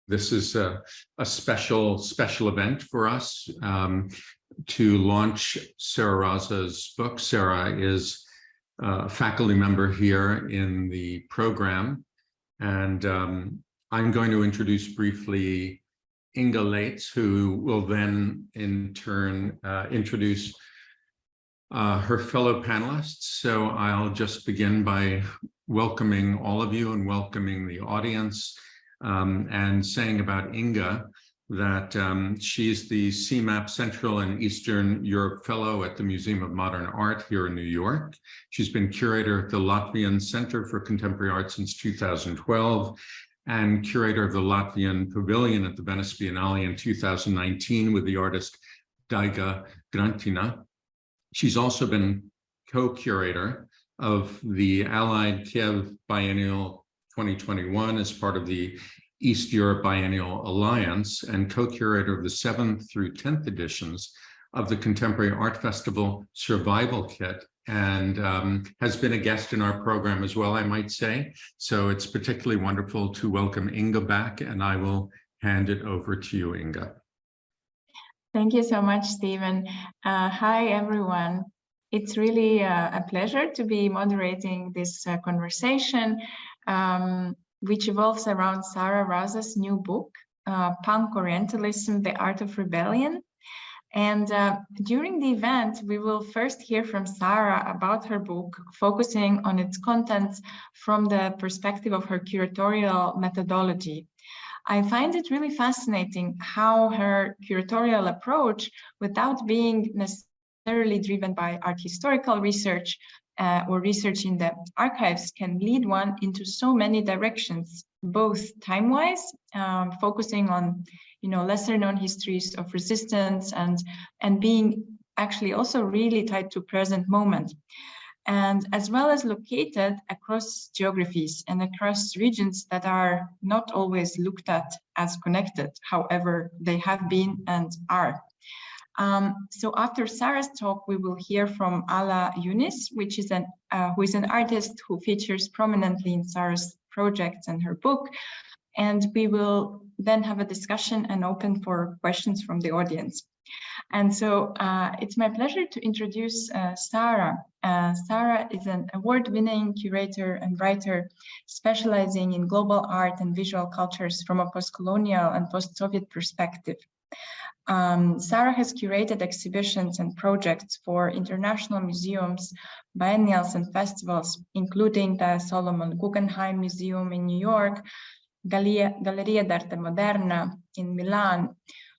This is a special event for us to launch Sara Raza's book. Sara is a faculty member here in the program, and I'm going to introduce briefly Inga Lace, who will then in turn introduce her fellow panelists. So I'll just begin by welcoming all of you and welcoming the audience, and saying about Inga that she's the CMAP Central and Eastern Europe Fellow at the Museum of Modern Art here in New York. She's been curator of the Latvian Center for Contemporary Art since 2012 and curator of the Latvian Pavilion at the Venice Biennale in 2019 with the artist Daiga Grantina. She's also been co-curator of the Allied Kiev Biennial 2021 as part of the East Europe Biennial Alliance and co-curator of the 7th through 10th editions of the Contemporary Art Festival Survival Kit, and has been a guest in our program as well, I might say. So it's particularly wonderful to welcome Inga back, and I will hand it over to you, Inga. Thank you so much, Stephen. Hi, everyone. It's really a pleasure to be moderating this conversation, which evolves around Sara Raza's new book, Punk Orientalism, The Art of Rebellion. And during the event, we will first hear from Sara about her book, focusing on its contents from the perspective of her curatorial methodology. I find it really fascinating how her curatorial approach, without being necessarily driven by art historical research or research in the archives, can lead one into so many directions, both time-wise, focusing on lesser known histories of resistance and being actually also really tied to present moment, and as well as located across geographies and across regions that are not always looked at as connected, however they have been and are. So after Sara's talk, we will hear from Ala Younis, who is an artist who features prominently in Sara's projects and her book. And we will then have a discussion and open for questions from the audience. And so it's my pleasure to introduce Sara. Sara is an award-winning curator and writer specializing in global art and visual cultures from a post-colonial and post-Soviet perspective. Sara has curated exhibitions and projects for international museums, biennials and festivals, including the Solomon Guggenheim Museum in New York, Galleria d'Arte Moderna in Milan,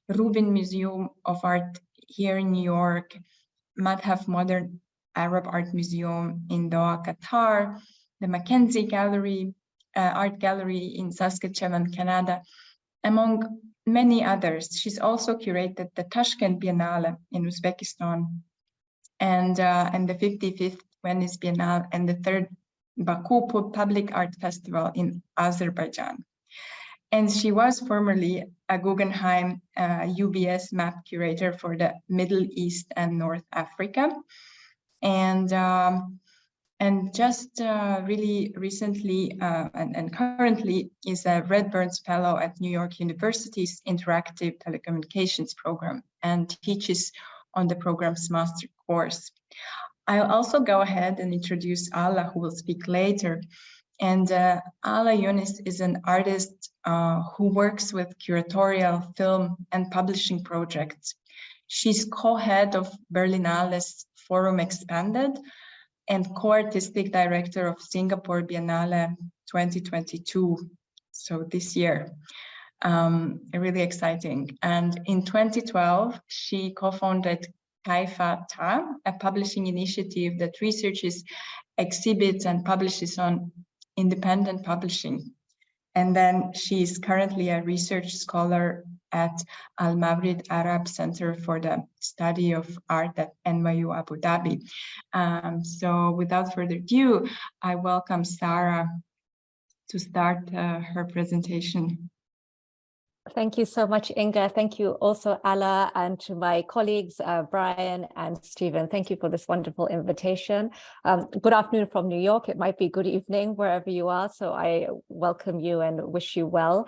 Rubin Museum of Art here in New York, Madhaf Modern Arab Art Museum in Doha, Qatar, the Mackenzie Gallery, Art Gallery in Saskatchewan, Canada, among many others. She's also curated the Tashkent Biennale in Uzbekistan and the 55th Venice Biennale and the 3rd Baku Public Art Festival in Azerbaijan. And she was formerly a Guggenheim UBS map curator for the Middle East and North Africa. And just really recently and currently is a Red Burns Fellow at New York University's Interactive Telecommunications program and teaches on the program's master course. I'll also go ahead and introduce Ala, who will speak later. And Ala Younis is an artist who works with curatorial, film, and publishing projects. She's co-head of Berlinale's Forum Expanded and co-artistic director of Singapore Biennale 2022, so this year. Really exciting. And in 2012, she co-founded Kaifa Ta, a publishing initiative that researches, exhibits, and publishes on independent publishing. And then she's currently a research scholar at Al Mawrid Arab Center for the Study of Art at NYU Abu Dhabi. So without further ado, I welcome Sara to start her presentation. Thank you so much, Inga. Thank you also, Ala, and to my colleagues, Brian and Stephen. Thank you for this wonderful invitation. Good afternoon from New York. It might be good evening wherever you are, so I welcome you and wish you well.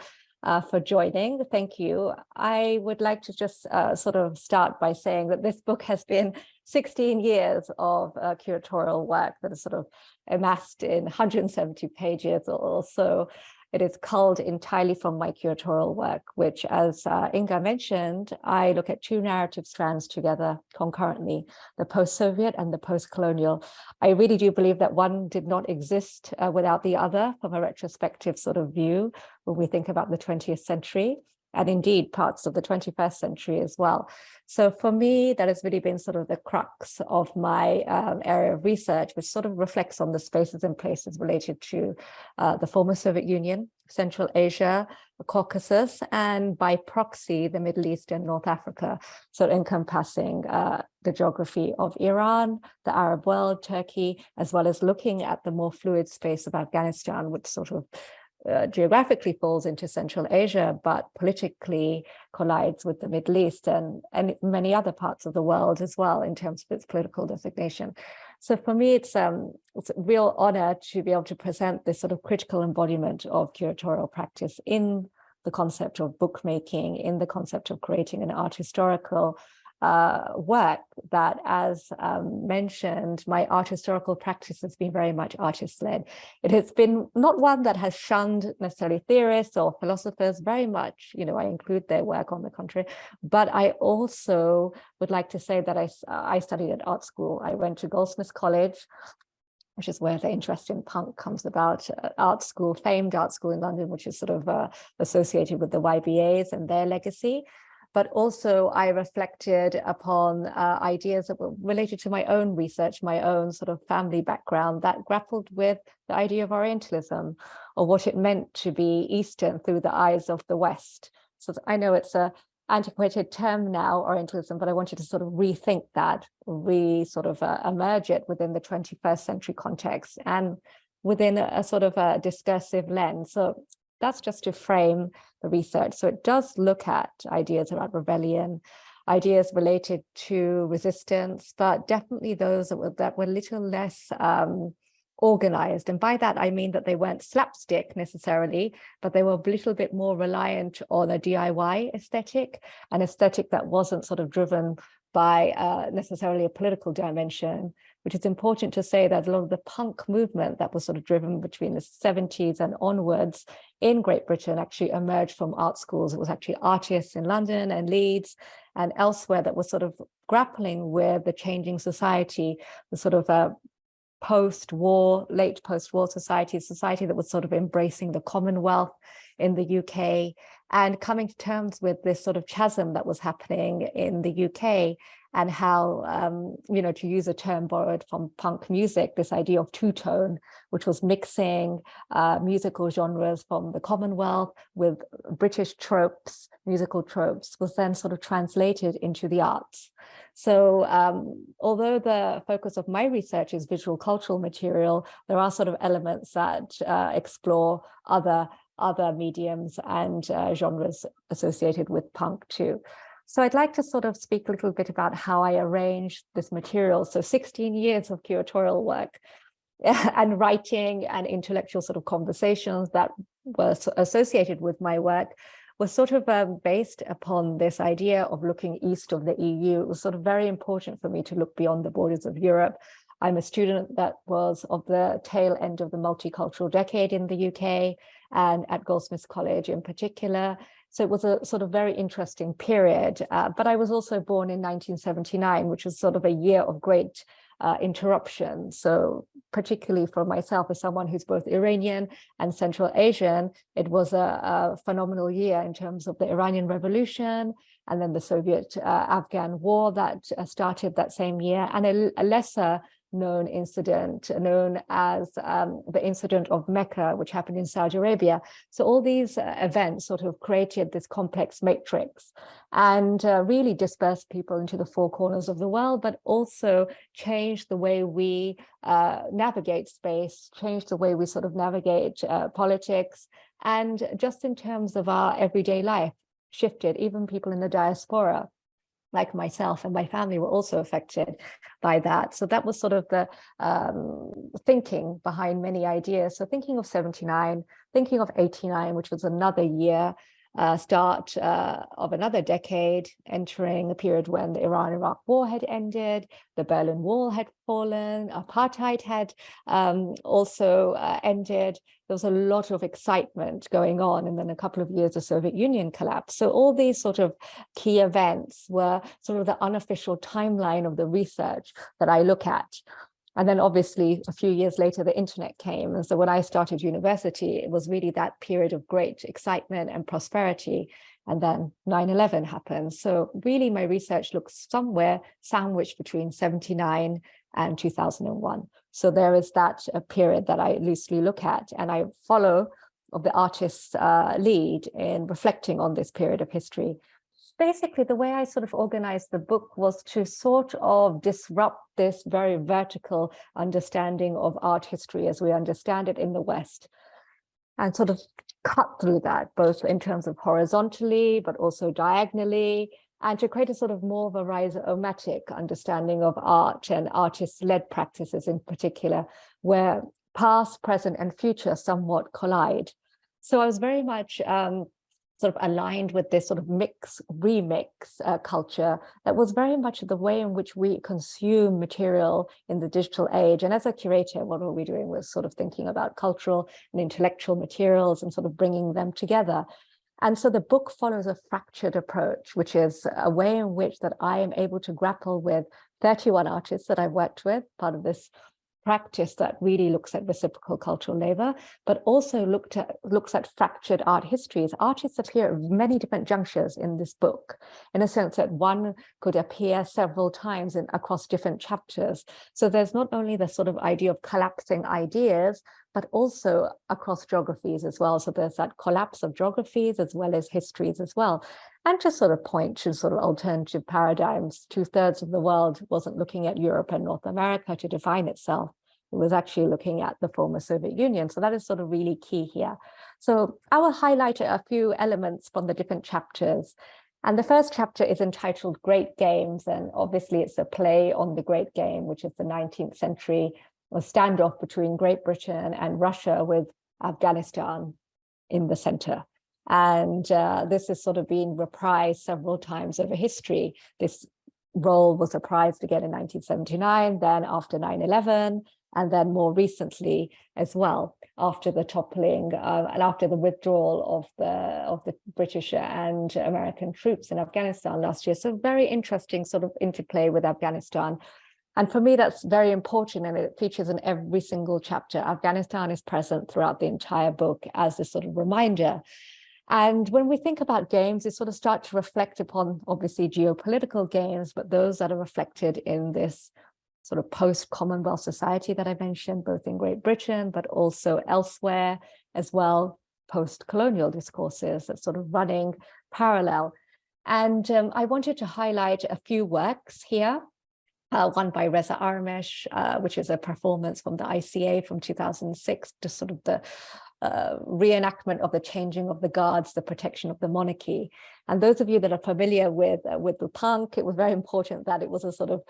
for joining. Thank you. I would like to just sort of start by saying that this book has been 16 years of curatorial work that is sort of amassed in 170 pages or so. It is culled entirely from my curatorial work, which, as Inga mentioned, I look at two narrative strands together concurrently, the post-Soviet and the post-colonial. I really do believe that one did not exist without the other from a retrospective sort of view when we think about the 20th century, and indeed parts of the 21st century as well. So for me, that has really been sort of the crux of my area of research, which sort of reflects on the spaces and places related to the former Soviet Union, Central Asia, the Caucasus, and by proxy, the Middle East and North Africa, so encompassing the geography of Iran, the Arab world, Turkey, as well as looking at the more fluid space of Afghanistan, which sort of geographically falls into Central Asia, but politically collides with the Middle East and many other parts of the world as well in terms of its political designation. So for me, it's a real honor to be able to present this sort of critical embodiment of curatorial practice in the concept of bookmaking, in the concept of creating an art historical work that, as mentioned, my art historical practice has been very much artist-led. It has been not one that has shunned necessarily theorists or philosophers, very much, I include their work on the contrary, but I also would like to say that I studied at art school. I went to Goldsmiths College, which is where the interest in punk comes about, art school, famed art school in London, which is sort of associated with the YBAs and their legacy. But also I reflected upon ideas that were related to my own research, my own sort of family background that grappled with the idea of Orientalism, or what it meant to be Eastern through the eyes of the West. So I know it's an antiquated term now, Orientalism, but I wanted to sort of rethink that, sort of emerge it within the 21st century context and within a sort of a discursive lens. So that's just to frame the research. So it does look at ideas about rebellion, ideas related to resistance, but definitely those that were a little less organized. And by that, I mean that they weren't slapstick necessarily, but they were a little bit more reliant on a DIY aesthetic, an aesthetic that wasn't sort of driven by necessarily a political dimension, which is important to say that a lot of the punk movement that was sort of driven between the 70s and onwards in Great Britain actually emerged from art schools. It was actually artists in London and Leeds and elsewhere that were sort of grappling with the changing society, the sort of post-war, late post-war society that was sort of embracing the Commonwealth in the UK and coming to terms with this sort of chasm that was happening in the UK, and how, to use a term borrowed from punk music, this idea of two-tone, which was mixing musical genres from the Commonwealth with British tropes, musical tropes, was then sort of translated into the arts. So although the focus of my research is visual cultural material, there are sort of elements that explore other mediums and genres associated with punk too. So I'd like to sort of speak a little bit about how I arranged this material. So 16 years of curatorial work and writing and intellectual sort of conversations that were associated with my work was sort of based upon this idea of looking east of the EU. It was sort of very important for me to look beyond the borders of Europe. I'm a student that was of the tail end of the multicultural decade in the UK and at Goldsmiths College in particular. So it was a sort of very interesting period. But I was also born in 1979, which was sort of a year of great interruption. So particularly for myself, as someone who's both Iranian and Central Asian, it was a phenomenal year in terms of the Iranian Revolution and then the Soviet-Afghan War that started that same year, and a lesser known incident known as the incident of Mecca, which happened in Saudi Arabia. So all these events sort of created this complex matrix and really dispersed people into the four corners of the world, but also changed the way we navigate space, changed the way we sort of navigate politics, and just in terms of our everyday life, shifted. Even people in the diaspora, like myself and my family, were also affected by that. So that was sort of the thinking behind many ideas. So thinking of 79, thinking of 89, which was another year start of another decade, entering a period when the Iran-Iraq war had ended, the Berlin Wall had fallen, apartheid had also ended. There was a lot of excitement going on, and then a couple of years the Soviet Union collapsed. So all these sort of key events were sort of the unofficial timeline of the research that I look at. And then obviously a few years later, the internet came. And so when I started university, it was really that period of great excitement and prosperity. And then 9/11 happened. So really my research looks somewhere sandwiched between 79 and 2001. So there is that period that I loosely look at, and I follow of the artist's lead in reflecting on this period of history. Basically, the way I sort of organized the book was to sort of disrupt this very vertical understanding of art history as we understand it in the West, and sort of cut through that, both in terms of horizontally, but also diagonally, and to create a sort of more of a rhizomatic understanding of art and artist-led practices in particular, where past, present, and future somewhat collide. So I was very much sort of aligned with this sort of remix culture that was very much the way in which we consume material in the digital age. And as a curator, what were we doing was sort of thinking about cultural and intellectual materials and sort of bringing them together. And so the book follows a fractured approach, which is a way in which that I am able to grapple with 31 artists that I've worked with, part of this practice that really looks at reciprocal cultural labor, but also looks at fractured art histories. Artists appear at many different junctures in this book, in a sense that one could appear several times across different chapters. So there's not only the sort of idea of collapsing ideas, but also across geographies as well. So there's that collapse of geographies as well as histories as well. And to sort of point to sort of alternative paradigms, 2/3 of the world wasn't looking at Europe and North America to define itself. It was actually looking at the former Soviet Union. So that is sort of really key here. So I will highlight a few elements from the different chapters. And the first chapter is entitled Great Games. And obviously it's a play on the Great Game, which is the 19th century a standoff between Great Britain and Russia with Afghanistan in the center. And this has sort of been reprised several times over history. This role was reprised again in 1979, then after 9/11, and then more recently as well, after the toppling and after the withdrawal of the British and American troops in Afghanistan last year. So very interesting sort of interplay with Afghanistan. And for me, that's very important, and it features in every single chapter. Afghanistan is present throughout the entire book as this sort of reminder. And when we think about games, we sort of start to reflect upon, obviously, geopolitical games, but those that are reflected in this sort of post-Commonwealth society that I mentioned, both in Great Britain, but also elsewhere as well, post-colonial discourses that's sort of running parallel. And I wanted to highlight a few works here. One by Reza Aramesh, which is a performance from the ICA from 2006, just sort of the reenactment of the changing of the guards, the protection of the monarchy. And those of you that are familiar with the punk, it was very important that it was a sort of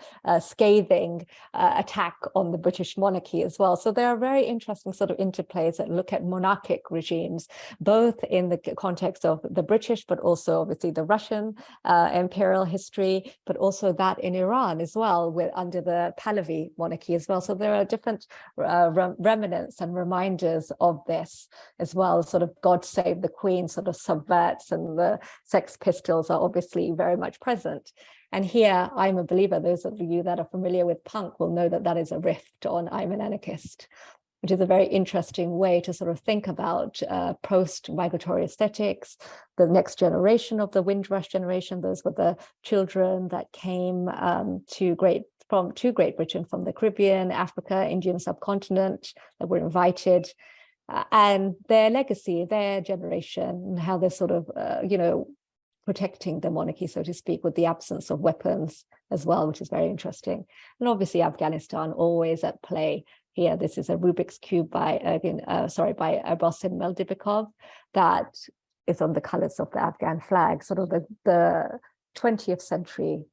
scathing attack on the British monarchy as well. So there are very interesting sort of interplays that look at monarchic regimes, both in the context of the British, but also obviously the Russian imperial history, but also that in Iran as well, under the Pahlavi monarchy as well. So there are different remnants and reminders of this as well. Sort of God Save the Queen sort of subverts, and the Sex Pistols are obviously very much present. And here, I'm a Believer. Those of you that are familiar with punk will know that that is a riff on I'm an Anarchist, which is a very interesting way to sort of think about post-migratory aesthetics, the next generation of the Windrush generation. Those were the children that came to Great Britain from the Caribbean, Africa, Indian subcontinent, that were invited, and their legacy, their generation, and how they're sort of, protecting the monarchy, so to speak, with the absence of weapons as well, which is very interesting. And obviously Afghanistan always at play here. This is a Rubik's Cube by Bosin Meldibikov that is on the colors of the Afghan flag, sort of the 20th century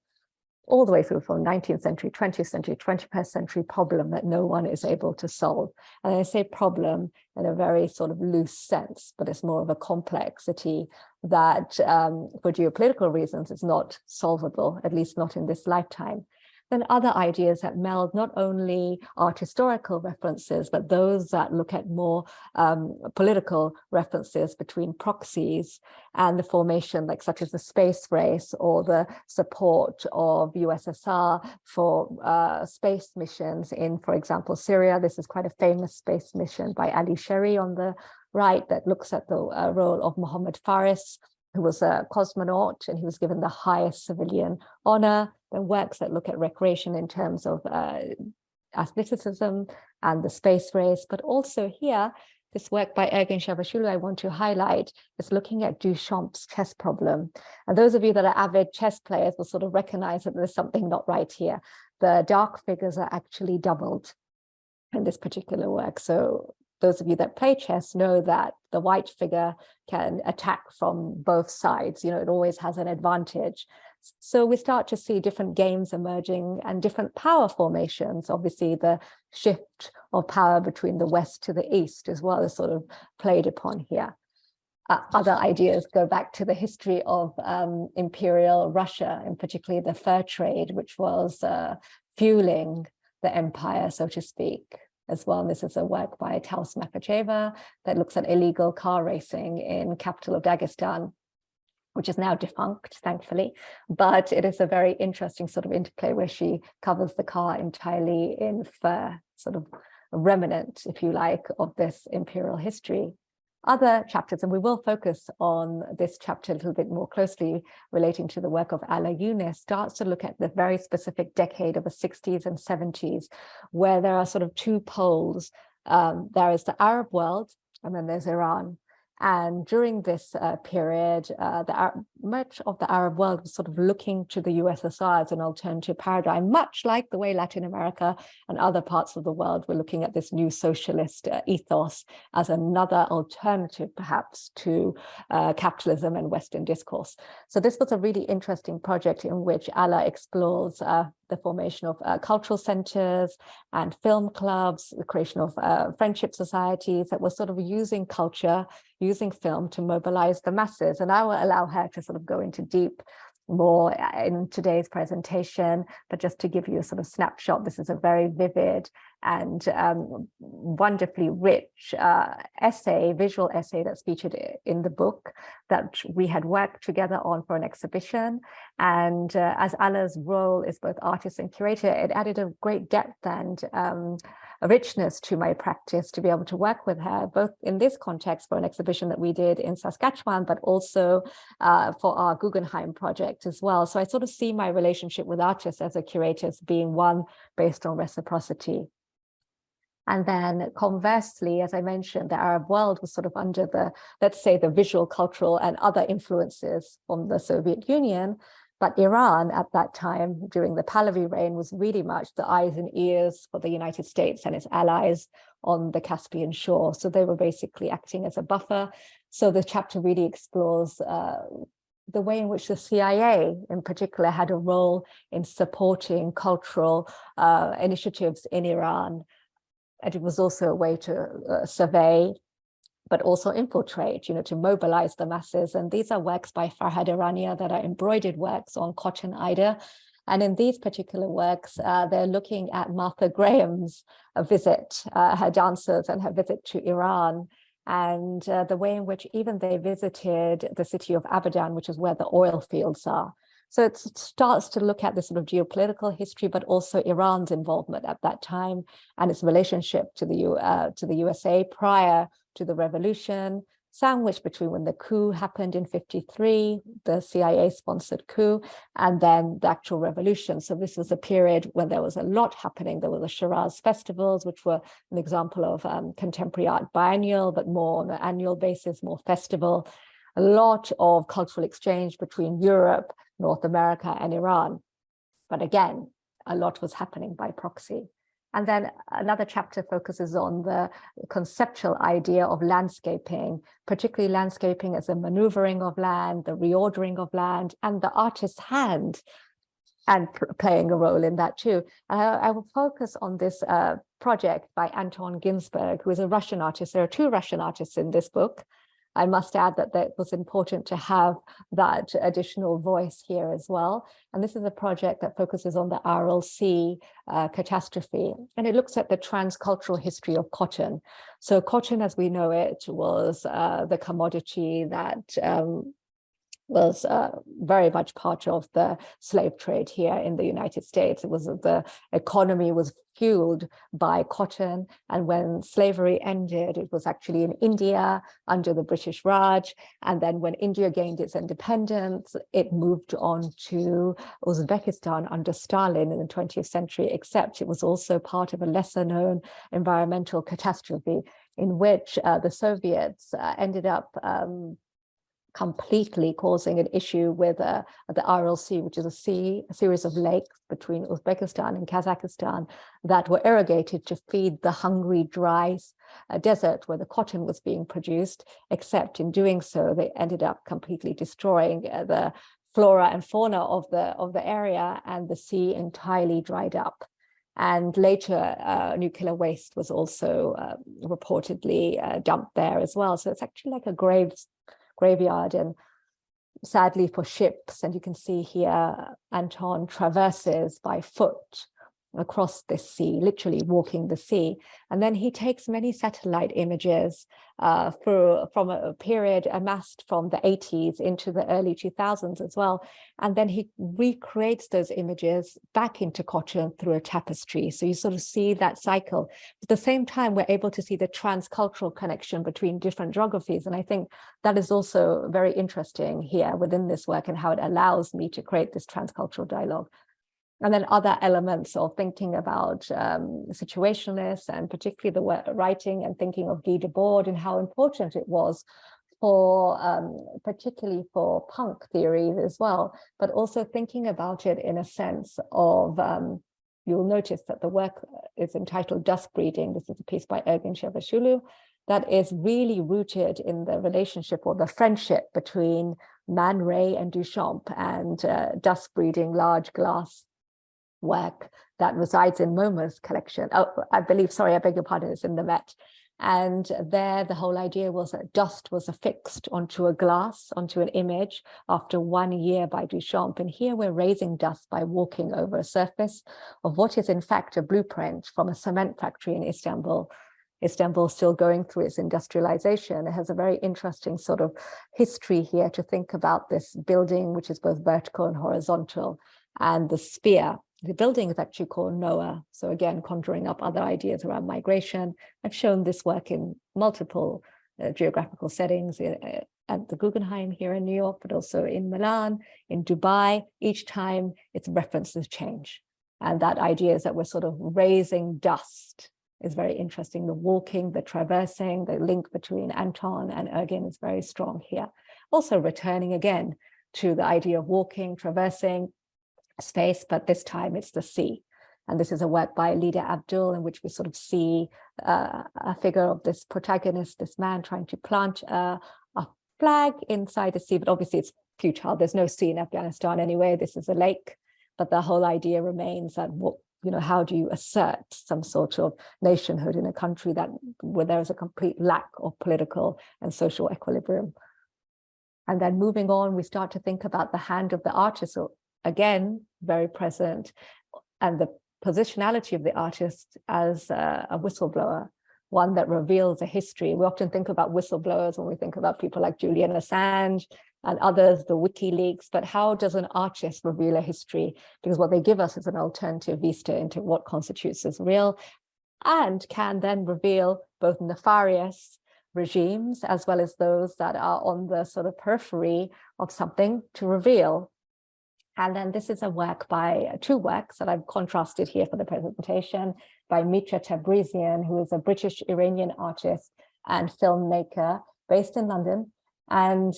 all the way through from 19th century, 20th century, 21st century problem that no one is able to solve. And I say problem in a very sort of loose sense, but it's more of a complexity that for geopolitical reasons is not solvable, at least not in this lifetime. Then other ideas that meld not only art historical references, but those that look at more political references between proxies and the formation, like such as the space race or the support of USSR for space missions in, for example, Syria. This is quite a famous space mission by Ali Sherry on the right that looks at the role of Mohammed Faris, who was a cosmonaut, and he was given the highest civilian honor. Then works that look at recreation in terms of athleticism and the space race, but also here, this work by Ergin Shavashvili I want to highlight is looking at Duchamp's chess problem. And those of you that are avid chess players will sort of recognize that there's something not right here. The dark figures are actually doubled in this particular work. So those of you that play chess know that the white figure can attack from both sides. You know, it always has an advantage. So we start to see different games emerging and different power formations. Obviously, the shift of power between the West to the East as well is sort of played upon here. Other ideas go back to the history of imperial Russia, and particularly the fur trade, which was fueling the empire, so to speak, as well. And this is a work by Taras Makacheva that looks at illegal car racing in capital of Dagestan, which is now defunct, thankfully, but it is a very interesting sort of interplay where she covers the car entirely in fur, sort of a remnant, if you like, of this imperial history. Other chapters, and we will focus on this chapter a little bit more closely relating to the work of Ala Younis, starts to look at the very specific decade of the 60s and 70s, where there are sort of two poles. There is the Arab world, and then there's Iran. And during this period, much of the Arab world was sort of looking to the USSR as an alternative paradigm, much like the way Latin America and other parts of the world were looking at this new socialist ethos as another alternative, perhaps, to capitalism and Western discourse. So this was a really interesting project in which Ala explores the formation of cultural centers and film clubs, the creation of friendship societies that were sort of using culture, using film to mobilize the masses. And I will allow her to sort of go into deep more in today's presentation, but just to give you a sort of snapshot, this is a very vivid and wonderfully rich visual essay that's featured in the book that we had worked together on for an exhibition. And as Ala's role is both artist and curator, it added a great depth and a richness to my practice to be able to work with her, both in this context for an exhibition that we did in Saskatchewan, but also for our Guggenheim project as well. So I sort of see my relationship with artists as a curator as being one based on reciprocity. And then conversely, as I mentioned, the Arab world was sort of under the, let's say, the visual, cultural, and other influences from the Soviet Union. But Iran at that time, during the Pahlavi reign, was really much the eyes and ears for the United States and its allies on the Caspian shore. So they were basically acting as a buffer. So the chapter really explores the way in which the CIA in particular had a role in supporting cultural initiatives in Iran. And it was also a way to survey, but also infiltrate, to mobilize the masses. And these are works by Farhad Irania that are embroidered works on cotton Ida. And in these particular works, they're looking at Martha Graham's visit, her dancers and her visit to Iran, and the way in which even they visited the city of Abadan, which is where the oil fields are. So it starts to look at this sort of geopolitical history, but also Iran's involvement at that time and its relationship to the USA prior to the revolution, sandwiched between when the coup happened in '53, the CIA-sponsored coup, and then the actual revolution. So this was a period when there was a lot happening. There were the Shiraz festivals, which were an example of contemporary art biennial, but more on an annual basis, more festival. A lot of cultural exchange between Europe, North America, and Iran. But again, a lot was happening by proxy. And then another chapter focuses on the conceptual idea of landscaping, particularly landscaping as a maneuvering of land, the reordering of land, and the artist's hand and playing a role in that too. I will focus on this project by Anton Ginsberg, who is a Russian artist. There are 2 Russian artists in this book. I must add that it was important to have that additional voice here as well. And this is a project that focuses on the Aral Sea catastrophe, and it looks at the transcultural history of cotton. So cotton, as we know it, was the commodity that was very much part of the slave trade here in the United States. It was the economy was fueled by cotton, and when slavery ended, it was actually in India under the British Raj, and then when India gained its independence, it moved on to Uzbekistan under Stalin in the 20th century, except it was also part of a lesser-known environmental catastrophe in which the Soviets ended up completely causing an issue with the Aral Sea, which is a series of lakes between Uzbekistan and Kazakhstan that were irrigated to feed the hungry, dry desert where the cotton was being produced, except in doing so, they ended up completely destroying the flora and fauna of the area, and the sea entirely dried up. And later, nuclear waste was also reportedly dumped there as well. So it's actually like a graveyard, and sadly for ships. And you can see here Anton traverses by foot across this sea, literally walking the sea. And then he takes many satellite images from a period amassed from the 80s into the early 2000s as well. And then he recreates those images back into cotton through a tapestry. So you sort of see that cycle. At the same time, we're able to see the transcultural connection between different geographies. And I think that is also very interesting here within this work, and how it allows me to create this transcultural dialogue. And then other elements of thinking about situationalists, and particularly the writing and thinking of Guy Debord, and how important it was for, particularly for punk theory as well, but also thinking about it in a sense of, you'll notice that the work is entitled Dust Breeding. This is a piece by Ergin Shevashulu that is really rooted in the relationship or the friendship between Man Ray and Duchamp, and Dust Breeding, large glass work that resides in MoMA's collection. Oh, I beg your pardon, it's in the Met. And there the whole idea was that dust was affixed onto a glass, onto an image after 1 year by Duchamp. And here we're raising dust by walking over a surface of what is in fact a blueprint from a cement factory in Istanbul. Istanbul still going through its industrialization. It has a very interesting sort of history here to think about this building, which is both vertical and horizontal, and the sphere. The building is actually called Noah. So again, conjuring up other ideas around migration. I've shown this work in multiple geographical settings at the Guggenheim here in New York, but also in Milan, in Dubai. Each time its references change. And that idea is that we're sort of raising dust is very interesting. The walking, the traversing, the link between Anton and Ergin is very strong here. Also returning again to the idea of walking, traversing space, but this time it's the sea. And this is a work by Lida Abdul, in which we sort of see a figure of this protagonist, this man trying to plant a flag inside the sea, but obviously it's futile. There's no sea in Afghanistan anyway. This is a lake, but the whole idea remains that how do you assert some sort of nationhood in a country where there is a complete lack of political and social equilibrium? And then moving on, we start to think about the hand of the artist. So again, very present, and the positionality of the artist as a whistleblower, one that reveals a history. We often think about whistleblowers when we think about people like Julian Assange and others, the WikiLeaks, but how does an artist reveal a history? Because what they give us is an alternative vista into what constitutes as real, and can then reveal both nefarious regimes as well as those that are on the sort of periphery of something to reveal. And then this is a work by two works that I've contrasted here for the presentation by Mitra Tabrizian, who is a British Iranian artist and filmmaker based in London. And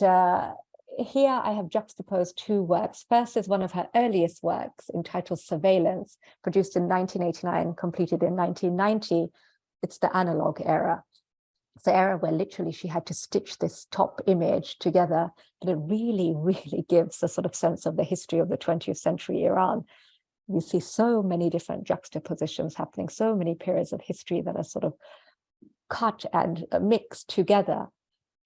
here I have juxtaposed two works. First is one of her earliest works entitled Surveillance, produced in 1989, completed in 1990. It's the analog era. It's the era where literally she had to stitch this top image together, but it really, really gives a sort of sense of the history of the 20th century Iran. You see so many different juxtapositions happening, so many periods of history that are sort of cut and mixed together.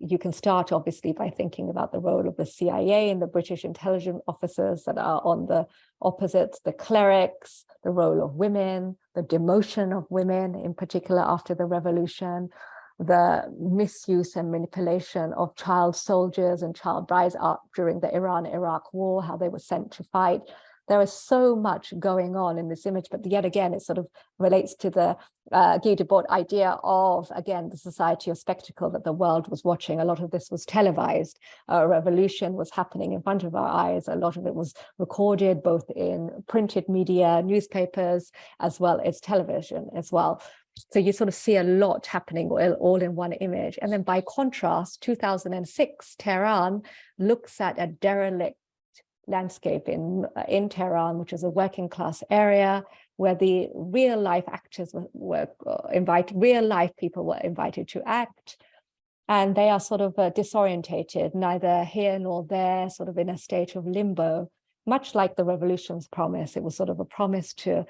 You can start obviously by thinking about the role of the CIA and the British intelligence officers that are on the opposites, the clerics, the role of women, the demotion of women, in particular after the revolution, the misuse and manipulation of child soldiers and child brides during the Iran-Iraq war, how they were sent to fight. There is so much going on in this image, but yet again, it sort of relates to the Guy Debord idea of, again, the society of spectacle that the world was watching. A lot of this was televised. A revolution was happening in front of our eyes. A lot of it was recorded both in printed media, newspapers, as well as television as well. So you sort of see a lot happening all in one image. And then by contrast, 2006, Tehran looks at a derelict landscape in Tehran, which is a working class area where the real life actors were invited, real life people were invited to act. And they are sort of disorientated, neither here nor there, sort of in a state of limbo, much like the revolution's promise. It was sort of a promise to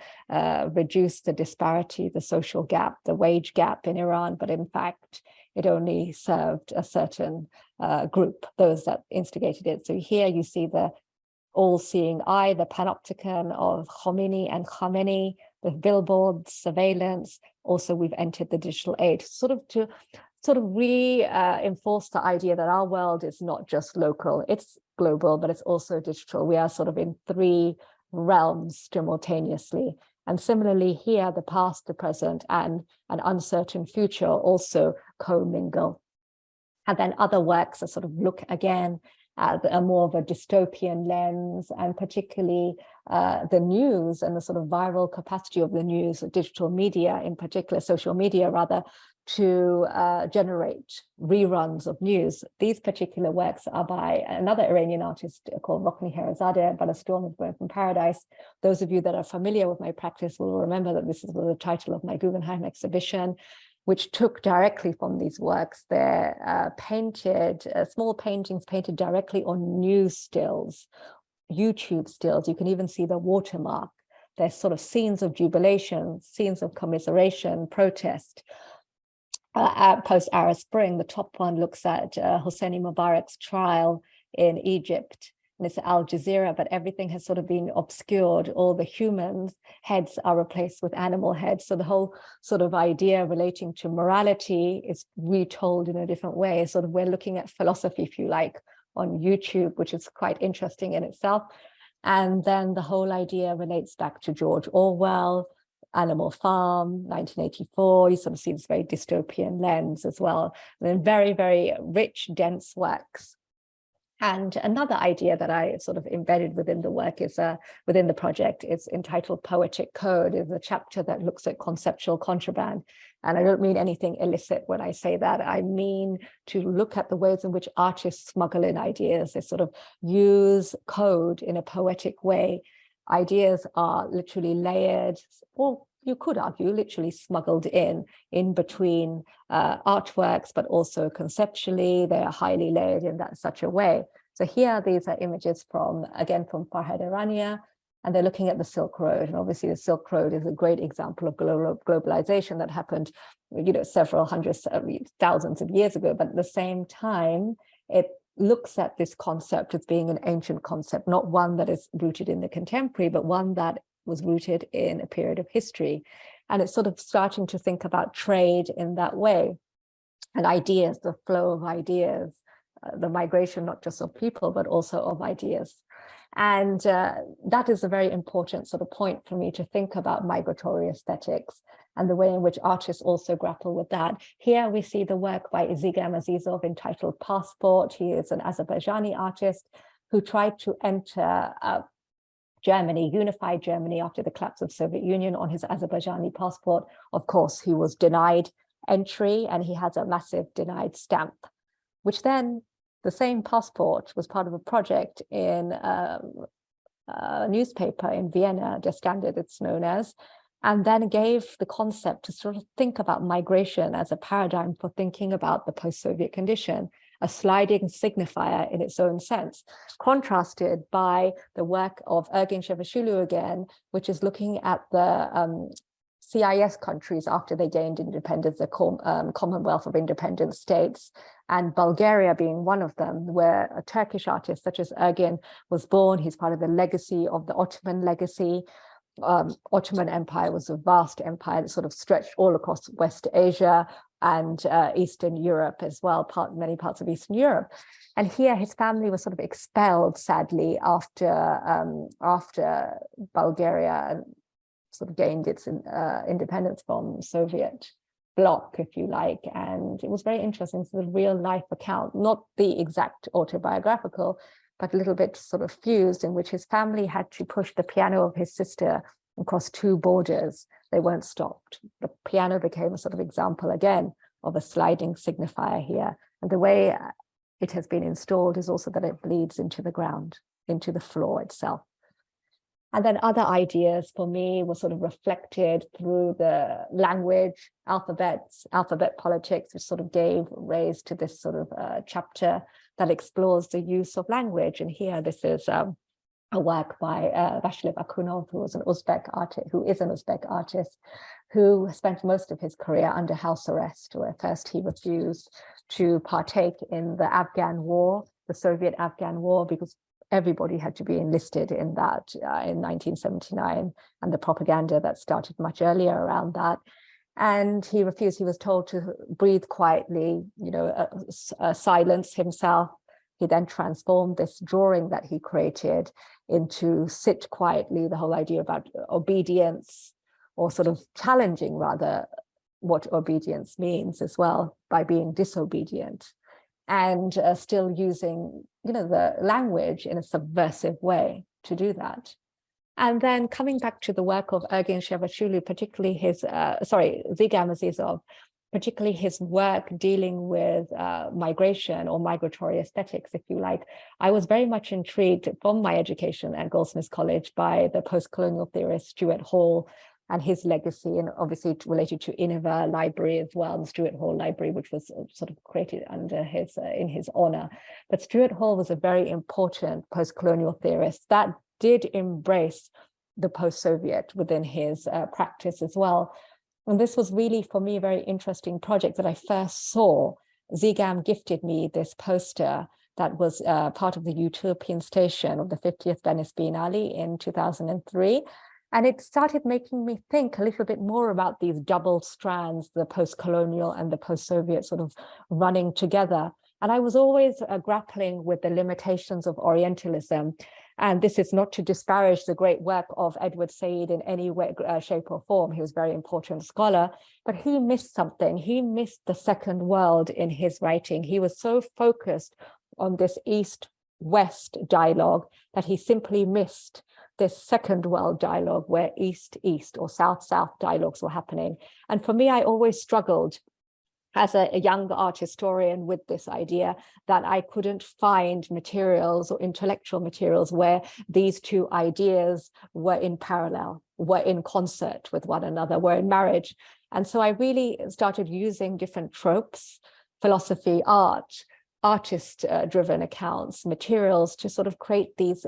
reduce the disparity, the social gap, the wage gap in Iran, but in fact, it only served a certain group, those that instigated it. So here you see the all-seeing eye, the panopticon of Khomeini and Khamenei, the billboards, surveillance. Also, we've entered the digital age, to reinforce the idea that our world is not just local, it's global, but it's also digital. We are sort of in three realms simultaneously. And similarly here, the past, the present, and an uncertain future also commingle. And then other works that sort of look again at a more of a dystopian lens, and particularly the news and the sort of viral capacity of the news, digital media in particular, social media rather, to generate reruns of news. These particular works are by another Iranian artist called Rokni Herazadeh, But a Storm is Born from Paradise. Those of you that are familiar with my practice will remember that this is the title of my Guggenheim exhibition, which took directly from these works. They're painted, small paintings painted directly on news stills, YouTube stills. You can even see the watermark. There's sort of scenes of jubilation, scenes of commiseration, protest. Post-Arab Spring, the top one looks at Hosni Mubarak's trial in Egypt. And it's Al Jazeera, but everything has sort of been obscured. All the humans' heads are replaced with animal heads. So the whole sort of idea relating to morality is retold in a different way. Sort of we're looking at philosophy, if you like, on YouTube, which is quite interesting in itself. And then the whole idea relates back to George Orwell, Animal Farm, 1984. You sort of see this very dystopian lens as well. And then very, very rich, dense works. And another idea that I sort of embedded within the work is within the project, it's entitled Poetic Code. It's a chapter that looks at conceptual contraband. And I don't mean anything illicit when I say that. I mean to look at the ways in which artists smuggle in ideas. They sort of use code in a poetic way. Ideas are literally layered, or you could argue literally smuggled in between artworks, but also conceptually, they are highly layered in such a way. So here, these are images from Farhad Irania, and they're looking at the Silk Road. And obviously the Silk Road is a great example of globalization that happened, several hundreds, thousands of years ago. But at the same time, it looks at this concept as being an ancient concept, not one that is rooted in the contemporary, but one that was rooted in a period of history. And it's sort of starting to think about trade in that way, and ideas, the flow of ideas, the migration, not just of people, but also of ideas. And that is a very important sort of point for me to think about migratory aesthetics and the way in which artists also grapple with that. Here we see the work by Izigam Azizov entitled Passport. He is an Azerbaijani artist who tried to enter Germany, unified Germany after the collapse of the Soviet Union on his Azerbaijani passport. Of course, he was denied entry and he has a massive denied stamp, which then the same passport was part of a project in a newspaper in Vienna, Der Standard it's known as, and then gave the concept to sort of think about migration as a paradigm for thinking about the post-Soviet condition, a sliding signifier in its own sense, contrasted by the work of Ergin Shevashulu again, which is looking at the CIS countries after they gained independence, the Commonwealth of Independent States, and Bulgaria being one of them, where a Turkish artist such as Ergin was born. He's part of the legacy of the Ottoman legacy. Ottoman Empire was a vast empire that sort of stretched all across West Asia and Eastern Europe as well, many parts of Eastern Europe. And here his family was sort of expelled, sadly, after Bulgaria sort of gained its independence from Soviet bloc, if you like. And it was very interesting. It's a real life account, not the exact autobiographical, but a little bit sort of fused, in which his family had to push the piano of his sister across 2 borders. They weren't stopped. The piano became a sort of example again of a sliding signifier here. And the way it has been installed is also that it bleeds into the ground, into the floor itself. And then other ideas for me were sort of reflected through the language, alphabet politics, which sort of gave rise to this sort of chapter that explores the use of language. And here, this is a work by Vashlev Akunov, who is an Uzbek artist, who spent most of his career under house arrest, where first he refused to partake in the Afghan war, the Soviet Afghan war, because everybody had to be enlisted in that in 1979, and the propaganda that started much earlier around that. And he refused. He was told to breathe quietly, silence himself. He then transformed this drawing that he created into sit quietly, the whole idea about obedience, or sort of challenging rather what obedience means as well, by being disobedient, and still using, the language in a subversive way to do that. And then coming back to the work of Ergin Shevashulu, particularly Zigam Azizov, particularly his work dealing with migration or migratory aesthetics, if you like. I was very much intrigued from my education at Goldsmiths College by the post-colonial theorist Stuart Hall and his legacy, and obviously related to Inver Library as well, the Stuart Hall Library, which was sort of created under in his honor. But Stuart Hall was a very important post-colonial theorist that did embrace the post-Soviet within his practice as well. And this was really, for me, a very interesting project that I first saw. Zigam gifted me this poster that was part of the Utopian Station of the 50th Venice Biennale in 2003. And it started making me think a little bit more about these double strands, the post-colonial and the post-Soviet sort of running together. And I was always grappling with the limitations of Orientalism. And this is not to disparage the great work of Edward Said in any way, shape or form. He was a very important scholar, but he missed something. He missed the second world in his writing. He was so focused on this East-West dialogue that he simply missed this second world dialogue where East-East or South-South dialogues were happening. And for me, I always struggled as a young art historian with this idea that I couldn't find materials or intellectual materials where these two ideas were in parallel, were in concert with one another, were in marriage. And so I really started using different tropes, philosophy, art, artist-driven accounts, materials to sort of create these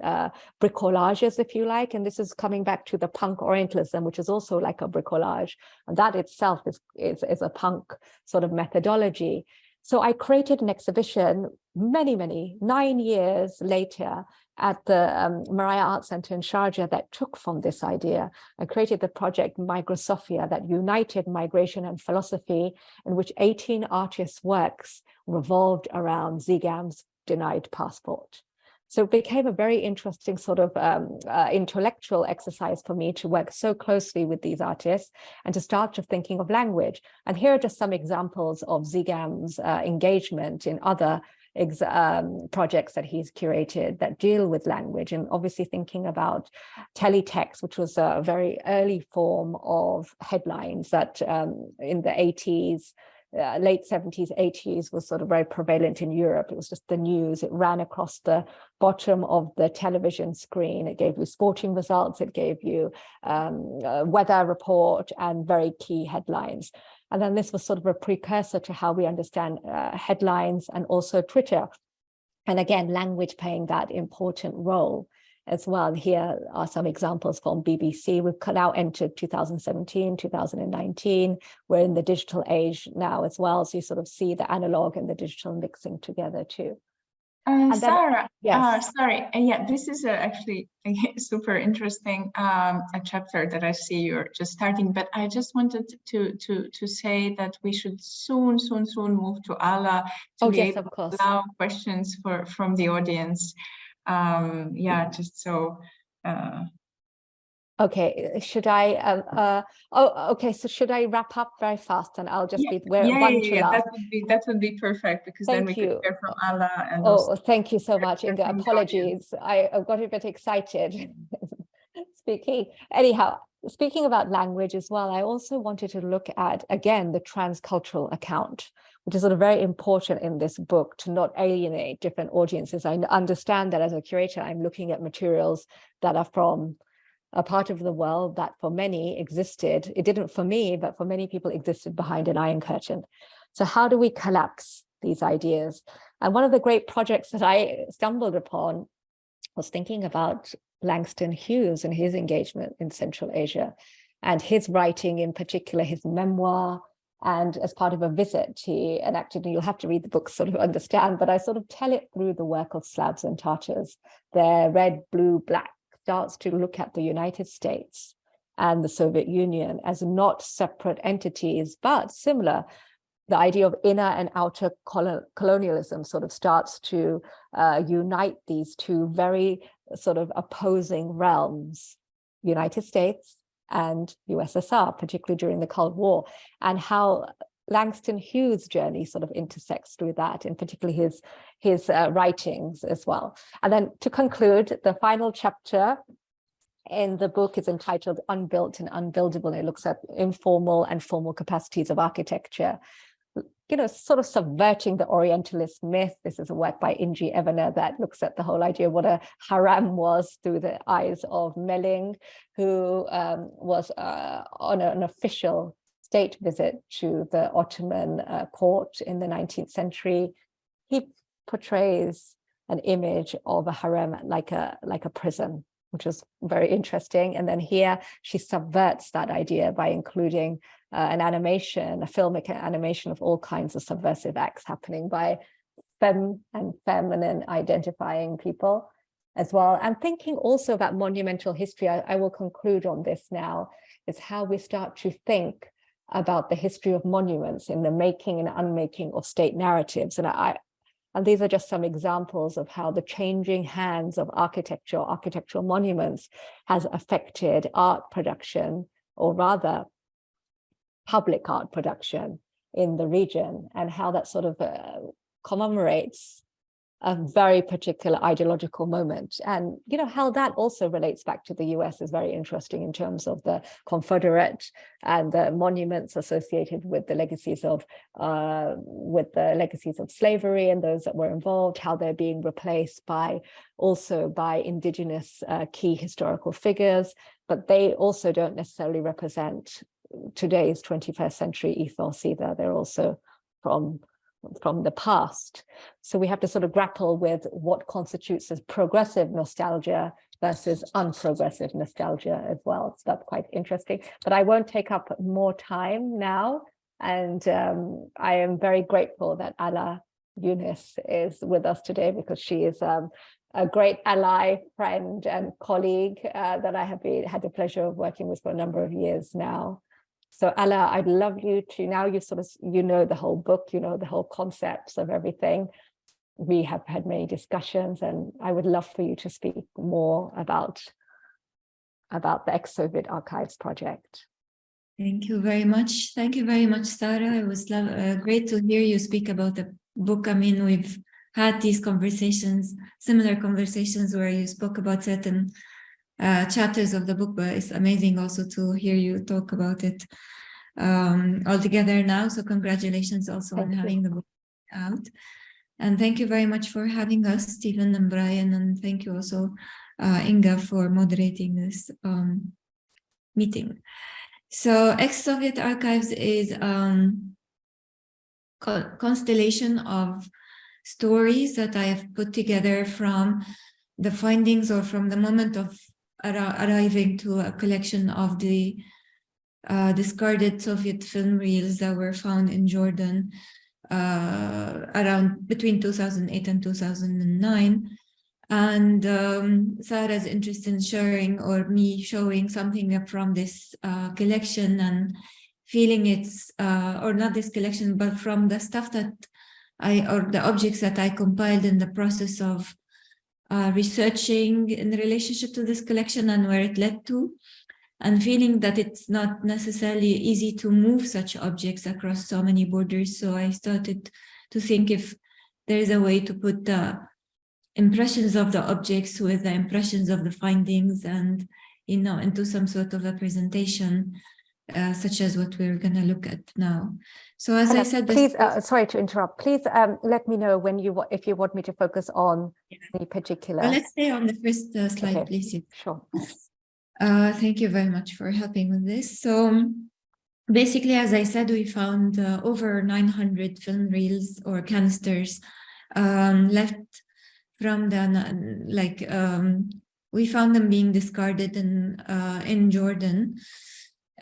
bricolages, if you like. And this is coming back to the punk Orientalism, which is also like a bricolage. And that itself is a punk sort of methodology. So I created an exhibition 9 years later at the Mariah Art Center in Sharjah that took from this idea. I created the project Migrosofia that united migration and philosophy, in which 18 artists' works revolved around Zigam's denied passport. So it became a very interesting sort of intellectual exercise for me to work so closely with these artists and to start to thinking of language. And here are just some examples of Zigam's engagement in other projects that he's curated that deal with language, and obviously thinking about teletext, which was a very early form of headlines that in the 80s, late 70s, 80s was sort of very prevalent in Europe. It was just the news. It ran across the bottom of the television screen. It gave you sporting results. It gave you a weather report and very key headlines. And then this was sort of a precursor to how we understand headlines and also Twitter. And again, language playing that important role as well. Here are some examples from BBC. We've now entered 2017, 2019. We're in the digital age now as well. So you sort of see the analog and the digital mixing together too. Sarah, yes. sorry, yeah, this is actually super interesting a chapter that I see you're just starting, but I just wanted to say that we should soon move to Ala to be able to allow questions from the audience. Yeah, just so. Okay, should I? Okay. So should I wrap up very fast, and I'll just be that would be perfect, because then we could hear from Ala. And thank you so much, Inga. Apologies, I got a bit excited speaking. Anyhow, speaking about language as well, I also wanted to look at again the transcultural account, which is sort of very important in this book to not alienate different audiences. I understand that as a curator, I'm looking at materials that are from a part of the world that for many existed. It didn't for me, but for many people existed behind an iron curtain. So how do we collapse these ideas? And one of the great projects that I stumbled upon was thinking about Langston Hughes and his engagement in Central Asia and his writing, in particular, his memoir. And as part of a visit, he enacted, and you'll have to read the book to sort of understand, but I sort of tell it through the work of Slavs and Tatars. Their red, blue, black starts to look at the United States and the Soviet Union as not separate entities, but similar. The idea of inner and outer colonialism sort of starts to unite these two very sort of opposing realms, United States and USSR, particularly during the Cold War, and how Langston Hughes' journey sort of intersects through that, and particularly his writings as well. And then to conclude, the final chapter in the book is entitled Unbuilt and Unbuildable. And it looks at informal and formal capacities of architecture, you know, sort of subverting the Orientalist myth. This is a work by Ingi Evener that looks at the whole idea of what a haram was through the eyes of Melling, who was on an official state visit to the Ottoman court in the 19th century. He portrays an image of a harem like a prison, which is very interesting. And then here she subverts that idea by including an animation, a filmic animation of all kinds of subversive acts happening by femme and feminine identifying people as well. And thinking also about monumental history, I will conclude on this now, is how we start to think about the history of monuments in the making and unmaking of state narratives. And these are just some examples of how the changing hands of architectural monuments has affected art production, or rather public art production in the region, and how that sort of commemorates a very particular ideological moment. And you know how that also relates back to the US is very interesting in terms of the Confederate and the monuments associated with the legacies of slavery and those that were involved, how they're being replaced by indigenous key historical figures, but they also don't necessarily represent today's 21st century ethos either. They're also from the past. So we have to sort of grapple with what constitutes as progressive nostalgia versus unprogressive nostalgia as well. So that's quite interesting, but I won't take up more time now. And I am very grateful that Ala Younis is with us today, because she is a great ally, friend, and colleague that I have had the pleasure of working with for a number of years now. So Ala, I'd love you to, now you know the whole book, you know the whole concepts of everything. We have had many discussions, and I would love for you to speak more about the ExSoviet Archives project. Thank you very much. Thank you very much, Sara. It was great to hear you speak about the book. I mean, we've had these conversations, similar conversations, where you spoke about certain chapters of the book, but it's amazing also to hear you talk about it. all together now. So congratulations also on having the book out. And thank you very much for having us, Stephen and Brian, and thank you also, Inga, for moderating this meeting. So ExSoviet Archives is a constellation of stories that I have put together from the findings or from the moment of arriving to a collection of the discarded Soviet film reels that were found in Jordan around between 2008 and 2009. And Sara's interest in sharing, or me showing something from this collection, and feeling it's, or not this collection, but from the stuff that or the objects that I compiled in the process of researching in relationship to this collection and where it led to, and feeling that it's not necessarily easy to move such objects across so many borders. So I started to think if there is a way to put the impressions of the objects with the impressions of the findings, and into some sort of a presentation, such as what we're going to look at now. So as I said, please, sorry to interrupt. Please let me know when if you want me to focus on any particular. Well, let's stay on the first slide, okay. Please. Sure. Thank you very much for helping with this. So basically, as I said, we found over 900 film reels or canisters left from the, we found them being discarded in Jordan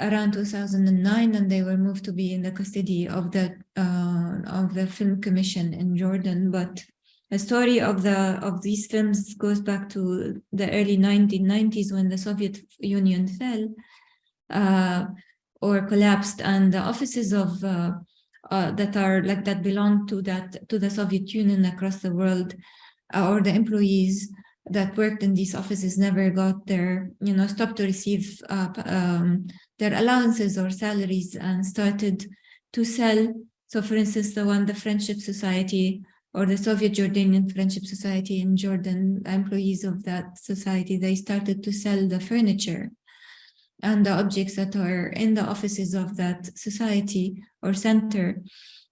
around 2009, and they were moved to be in the custody of the Film Commission in Jordan. But the story of these films goes back to the early 1990s when the Soviet Union fell or collapsed, and the offices of that belong to the Soviet Union across the world, or the employees that worked in these offices never got their, stopped to receive their allowances or salaries, and started to sell. So for instance, the Friendship Society, or the Soviet Jordanian Friendship Society in Jordan, employees of that society, they started to sell the furniture and the objects that are in the offices of that society or center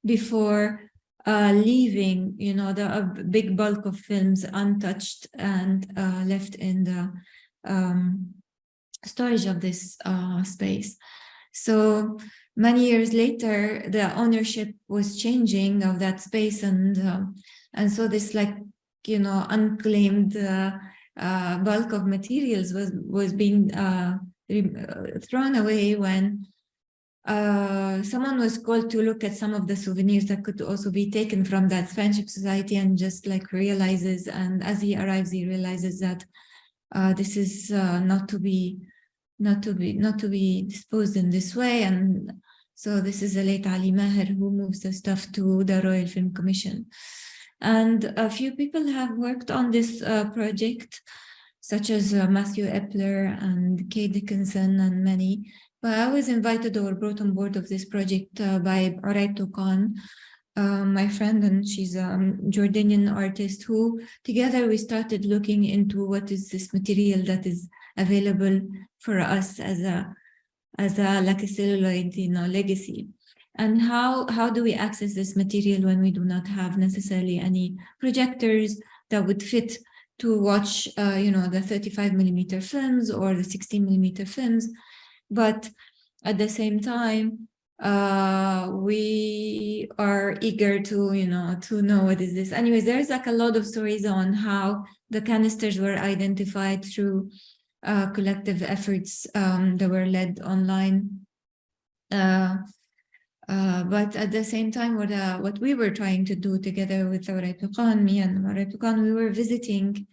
before leaving, the big bulk of films untouched and left in the storage of this space. So many years later, the ownership was changing of that space, and so this unclaimed bulk of materials was being thrown away when someone was called to look at some of the souvenirs that could also be taken from that Friendship Society, and just realizes, and as he arrives, he realizes that this is not to be disposed in this way. And so this is the late Ali Maher who moves the stuff to the Royal Film Commission. And a few people have worked on this project, such as Matthew Epler and Kay Dickinson and many. But I was invited or brought on board of this project by Orientalism Khan, my friend, and she's a Jordanian artist who, together we started looking into what is this material that is available for us as a celluloid, legacy, and how do we access this material when we do not have necessarily any projectors that would fit to watch, the 35mm films or the 16mm films. But at the same time, we are eager to know what is this. Anyways, there's a lot of stories on how the canisters were identified through collective efforts that were led online. But at the same time, what we were trying to do together with me and Orientalism, we were visiting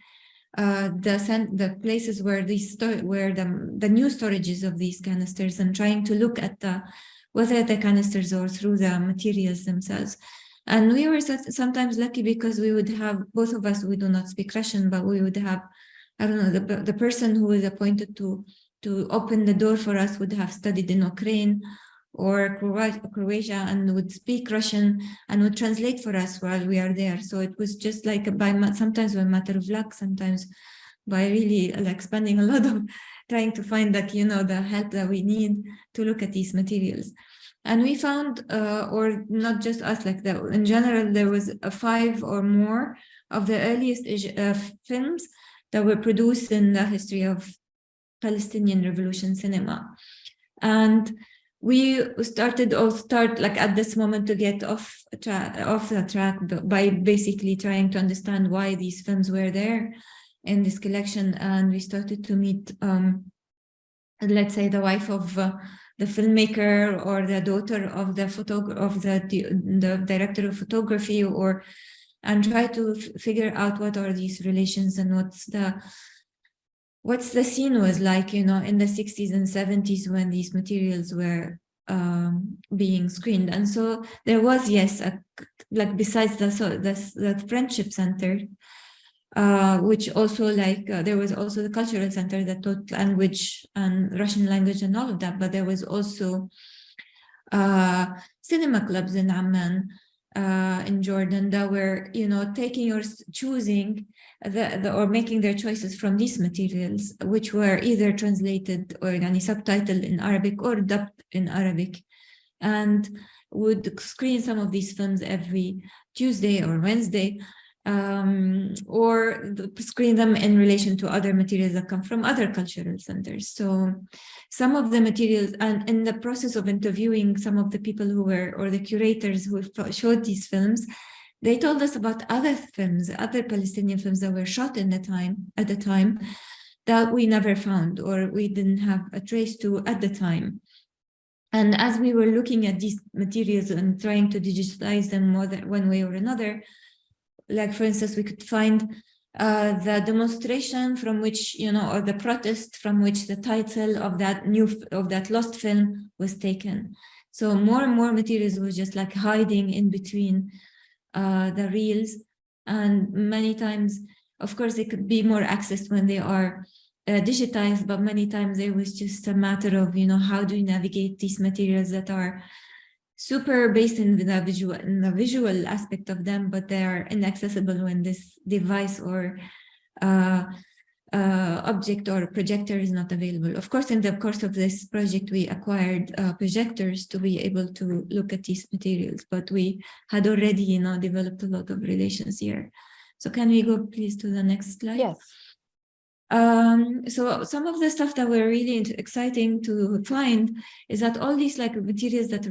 the places where the new storages of these canisters, and trying to look at whether the canisters or through the materials themselves. And we were sometimes lucky because we would have, both of us, we do not speak Russian, but we would have, I don't know, the person who was appointed to open the door for us would have studied in Ukraine or Croatia and would speak Russian and would translate for us while we are there. So it was just sometimes by a matter of luck, sometimes by really spending a lot of trying to find the help that we need to look at these materials. And we found, or not just us, like that, in general, there was 5 or more of the earliest films that were produced in the history of Palestinian Revolution cinema. And we started like at this moment to get off the track by basically trying to understand why these films were there in this collection. And we started to meet, let's say, the wife of the filmmaker or the daughter of the director of photography, and try to figure out what are these relations and what's the scene was like, in the 60s and 70s when these materials were being screened. And so there was, yes, like besides the Friendship Center, which also there was also the Cultural Center that taught language and Russian language and all of that, but there was also cinema clubs in Amman, in Jordan, that were, taking or choosing or making their choices from these materials, which were either translated or subtitled in Arabic or dubbed in Arabic, and would screen some of these films every Tuesday or Wednesday, or screen them in relation to other materials that come from other cultural centers. So some of the materials, and in the process of interviewing some of the people who were, or the curators who showed these films, they told us about other films, other Palestinian films that were shot at the time that we never found, or we didn't have a trace to at the time. And as we were looking at these materials and trying to digitize them one way or another, like for instance, we could find the demonstration from which, or the protest from which the title of that lost film was taken. So more and more materials were just like hiding in between the reels, and many times, of course, they could be more accessed when they are digitized, but many times it was just a matter of, how do you navigate these materials that are super based in the visual aspect of them, but they are inaccessible when this device or object or projector is not available. Of course, in the course of this project, we acquired projectors to be able to look at these materials, but we had already, developed a lot of relations here. So can we go please to the next slide? Yes. So some of the stuff that were really exciting to find is that all these materials that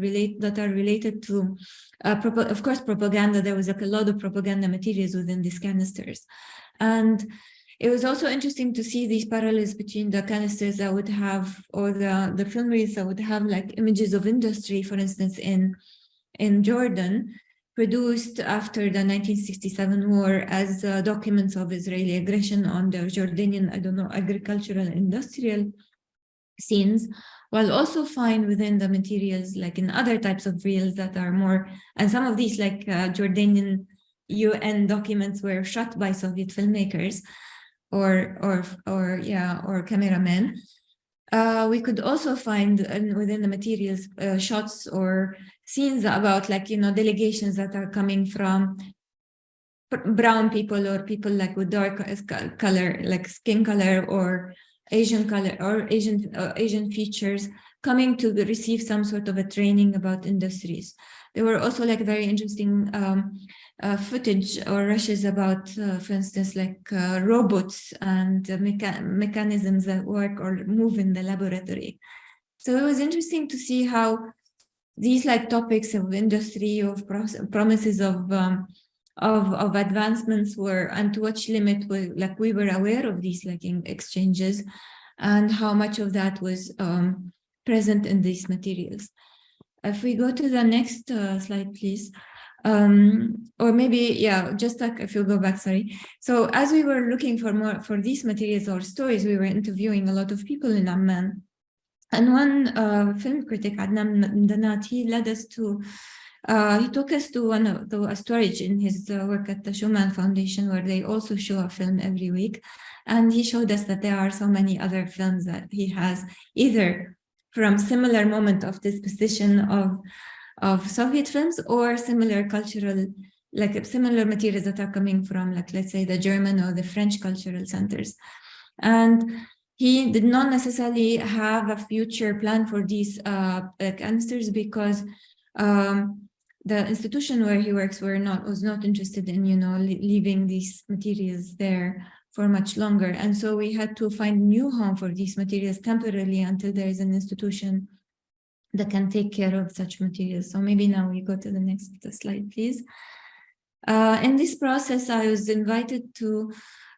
are related to, of course, propaganda. There was a lot of propaganda materials within these canisters, and it was also interesting to see these parallels between the canisters that would have, or the film reels that would have images of industry, for instance, in Jordan, produced after the 1967 war as documents of Israeli aggression on the Jordanian, agricultural and industrial scenes, while also find within the materials, in other types of reels that are more, and some of these Jordanian UN documents were shot by Soviet filmmakers or cameramen. We could also find within the materials shots or scenes about delegations that are coming from brown people or people with dark color, skin color or Asian color or Asian features, coming to receive some sort of a training about industries. There were also very interesting footage or rushes about, for instance, robots and mechanisms that work or move in the laboratory. So it was interesting to see how these topics of industry, of promises of advancements were, and to what limit we were aware of these exchanges, and how much of that was present in these materials. If we go to the next slide, please. Or maybe, just if you go back, sorry. So as we were looking for these materials or stories, we were interviewing a lot of people in Amman. And one film critic, Adnan Danat, he led us to, he took us to a storage in his work at the Schumann Foundation, where they also show a film every week. And he showed us that there are so many other films that he has, either from similar moment of disposition of Soviet films, or similar cultural, similar materials that are coming from, let's say, the German or the French cultural centers. And he did not necessarily have a future plan for these canisters because the institution where he works was not interested in, leaving these materials there for much longer. And so we had to find new home for these materials temporarily until there is an institution that can take care of such materials. So maybe now we go to the next slide, please. In this process, I was invited to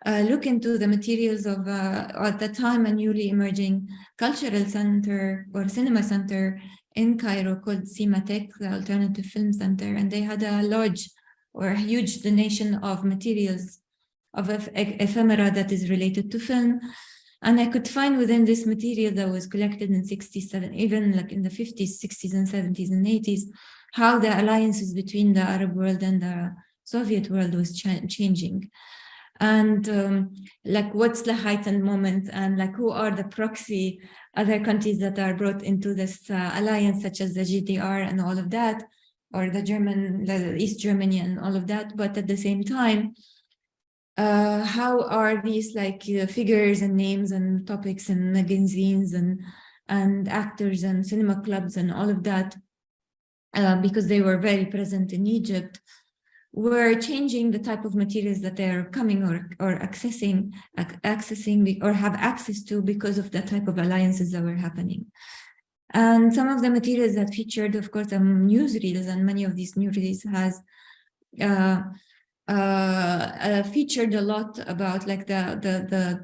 look into the materials of, at the time, a newly emerging cultural center or cinema center in Cairo called Cinematech, the Alternative Film Center. And they had a large or a huge donation of materials of ephemera that is related to film. And I could find within this material that was collected in 67, even like in the 50s, 60s, and 70s and 80s, how the alliances between the Arab world and the Soviet world was changing. And like what's the heightened moment, and like who are the proxy other countries that are brought into this alliance, such as the GDR and all of that, or the East Germany and all of that. But at the same time, how are these figures and names and topics and magazines and actors and cinema clubs and all of that, because they were very present in Egypt, were changing the type of materials that they're coming or accessing or have access to because of the type of alliances that were happening. And some of the materials that featured, of course, newsreels, and many of these newsreels has featured a lot about like the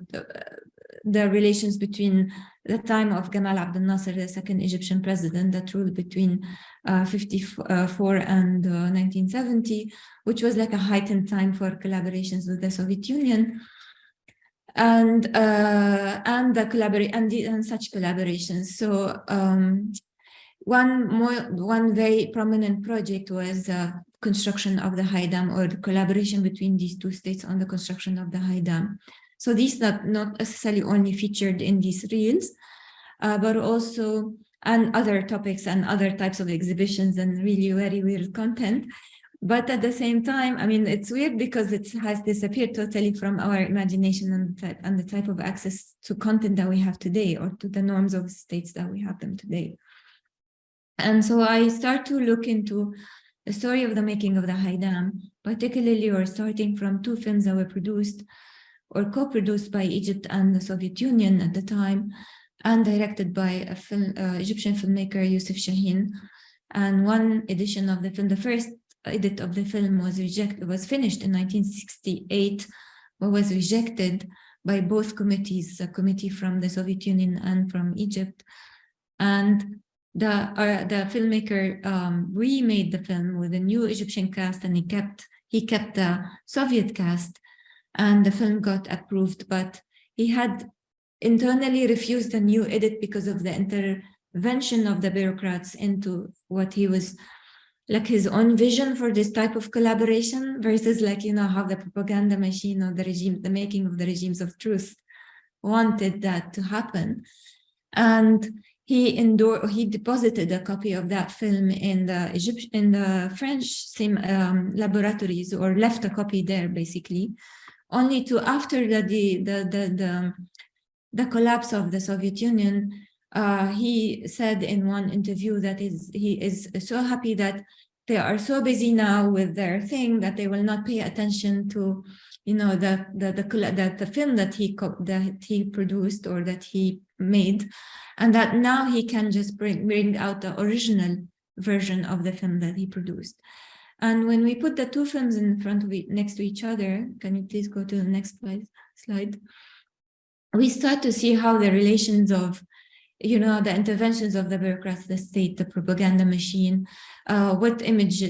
relations between the time of Gamal Abdel Nasser, the second Egyptian president that ruled between 54 and 1970, which was like a heightened time for collaborations with the Soviet Union, and such collaborations. So one very prominent project was construction of the High Dam, or the collaboration between these two states on the construction of the High Dam. So these not necessarily only featured in these reels, but also and other topics and other types of exhibitions and really very weird content. But at the same time, I mean, it's weird because it has disappeared totally from our imagination and the type of access to content that we have today, or to the norms of states that we have them today. And so I start to look into the story of the making of the High Dam, particularly or starting from two films that were produced or co-produced by Egypt and the Soviet Union at the time, and directed by Egyptian filmmaker Youssef Chahine. And one edition of the film, the first edit of the film was finished in 1968, but was rejected by both committees, a committee from the Soviet Union and from Egypt. And the filmmaker remade the film with a new Egyptian cast, and he kept the Soviet cast, and the film got approved, but he had internally refused a new edit because of the intervention of the bureaucrats into what he was like his own vision for this type of collaboration, versus how the propaganda machine of the regime, the making of the regimes of truth, wanted that to happen. And he deposited a copy of that film in the French laboratories, or left a copy there basically, only to after the collapse of the Soviet Union, he said in one interview that he is so happy that they are so busy now with their thing that they will not pay attention to, the film that he produced or that he made, and that now he can just bring out the original version of the film that he produced. And when we put the two films in front of next to each other, can you please go to the next slide? We start to see how the relations of, the interventions of the bureaucrats, the state, the propaganda machine, what image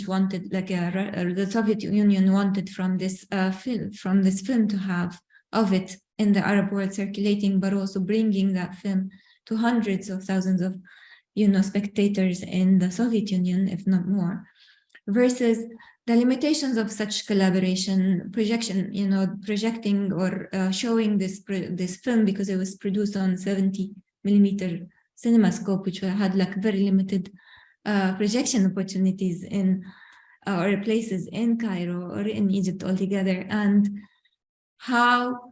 wanted, the Soviet Union wanted from this film to have of it in the Arab world circulating, but also bringing that film to hundreds of thousands of, spectators in the Soviet Union, if not more, versus the limitations of such collaboration, projecting or showing this film, because it was produced on 70mm cinema scope, which had very limited projection opportunities in or places in Cairo or in Egypt altogether, and how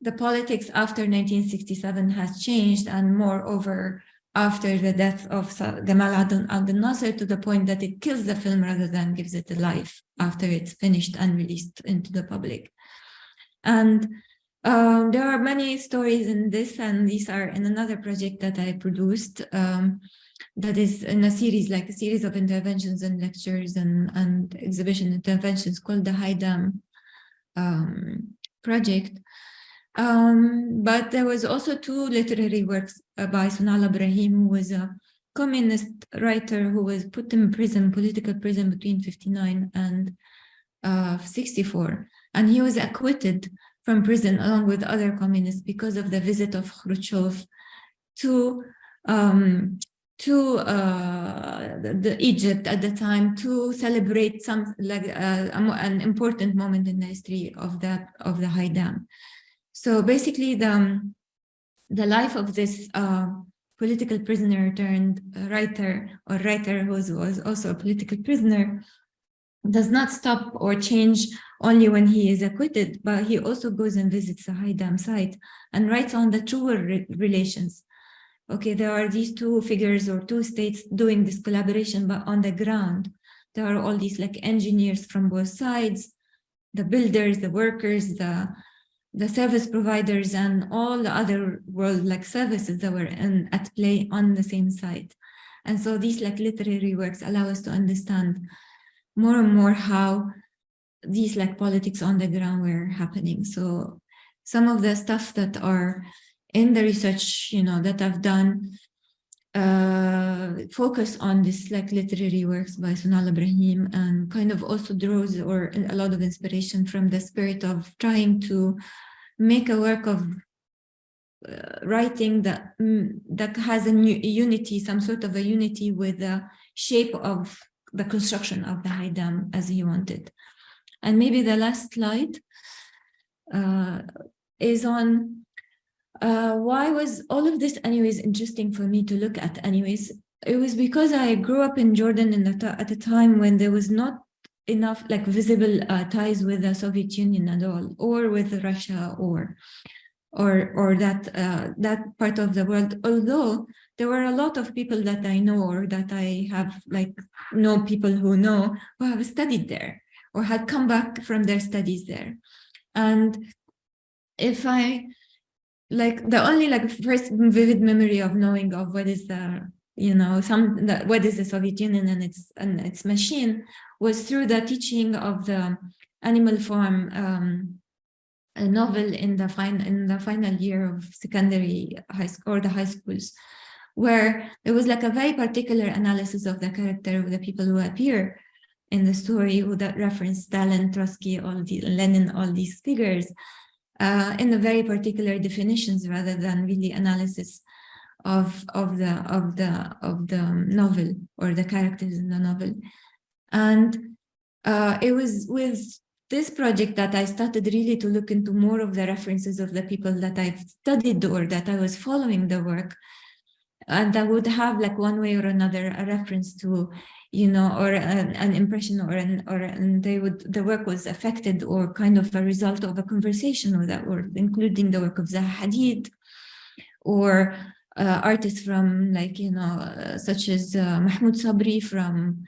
the politics after 1967 has changed, and moreover, after the death of Gamal Abdel Nasser, to the point that it kills the film rather than gives it a life after it's finished and released into the public. And there are many stories in this, and these are in another project that I produced that is in a series, like a series of interventions and lectures and exhibition interventions called the Haidam project. But there was also two literary works by Sonal Ibrahim, who was a communist writer who was put in prison, political prison, between 59 and 64. And he was acquitted from prison along with other communists because of the visit of Khrushchev to Egypt at the time to celebrate some like an important moment in the history of the Haidam. So basically, the life of this political prisoner turned writer who was also a political prisoner does not stop or change only when he is acquitted, but he also goes and visits the Haidam site and writes on the truer relations. Okay, there are these two figures or two states doing this collaboration, but on the ground, there are all these like engineers from both sides, the builders, the workers, the service providers, and all the other world like services that were at play on the same site. And so these like literary works allow us to understand more and more how these like politics on the ground were happening. So some of the stuff that are in the research, that I've done focus on this like literary works by Sonal Ibrahim, and kind of also draws or a lot of inspiration from the spirit of trying to make a work of writing that has a unity, some sort of a unity with the shape of the construction of the Haidam as he wanted. And maybe the last slide is on why was all of this anyways interesting for me to look at anyways. It was because I grew up in Jordan at a time when there was not enough like visible ties with the Soviet Union at all, or with Russia, or that part of the world, although there were a lot of people that I know, or that I have know people who have studied there or had come back from their studies there. And if I the only first vivid memory of knowing of what is the what is the Soviet Union and its machine was through the teaching of the Animal Farm a novel in the final year of secondary high school or the high schools, where there was a very particular analysis of the character of the people who appear in the story, who that reference Stalin, Trotsky, Lenin, all these figures, in the very particular definitions rather than really analysis of the novel or the characters in the novel. And it was with this project that I started really to look into more of the references of the people that I've studied or that I was following the work, and I would have one way or another a reference to, or an impression, and the work was affected or kind of a result of a conversation with that work, including the work of Zaha Hadid, or artists from such as Mahmoud Sabri from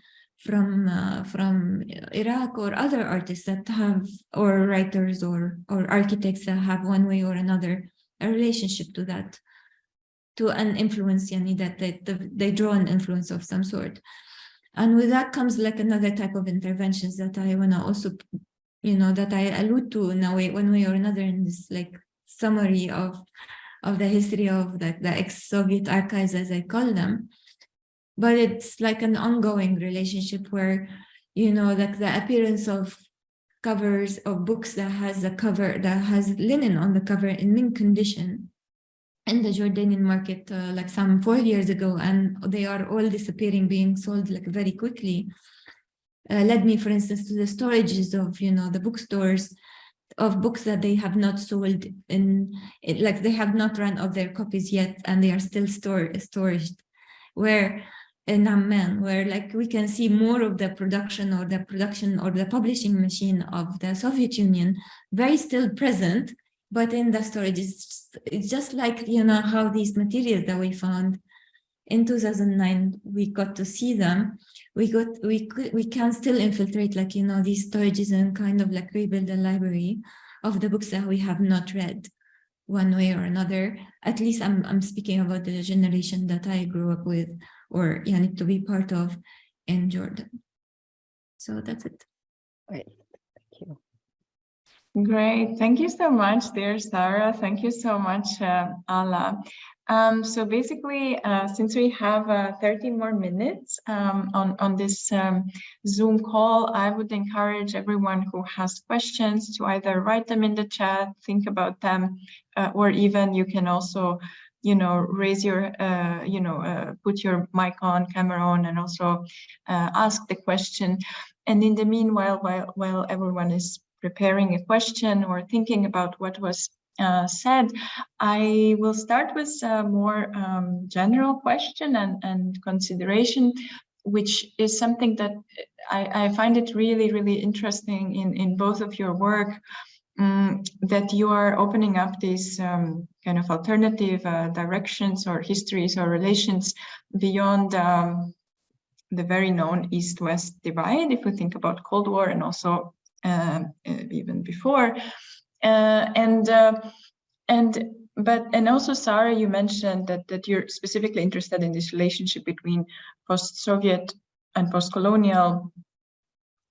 Iraq, or other artists that have, or writers or architects that have one way or another a relationship to that, to an influence, that they draw an influence of some sort. And with that comes another type of interventions that I want to also, that I allude to in a way, one way or another, in this summary of the history of the ex-Soviet archives, as I call them. But it's an ongoing relationship where, the appearance of covers of books that has a cover that has linen on the cover in mint condition in the Jordanian market some 4 years ago, and they are all disappearing, being sold very quickly, led me, for instance, to the storages of the bookstores of books that they have not sold in they have not run of their copies yet, and they are still stored, where in Amman, where we can see more of the production or the publishing machine of the Soviet Union very still present, but in the storage, it's just like, you know, how these materials that we found in 2009, we got to see them. We can still infiltrate, like, you know, these storages and kind of like rebuild a library of the books that we have not read one way or another. At least I'm speaking about the generation that I grew up with, or to be part of in Jordan. So that's it. Great, thank you. Great, thank you so much, dear Sara. Thank you so much, Ala. So basically, since we have 30 more minutes on this Zoom call, I would encourage everyone who has questions to either write them in the chat, think about them, or even you can also, raise your, put your mic on, camera on, and also ask the question. And in the meanwhile, while everyone is preparing a question or thinking about what was said, I will start with a more general question and consideration, which is something that I find it really, really interesting in both of your work, that you are opening up these kind of alternative directions or histories or relations beyond the very known East-West divide, if we think about Cold War and also even before. And also, Sara, you mentioned that you're specifically interested in this relationship between post-Soviet and post-colonial,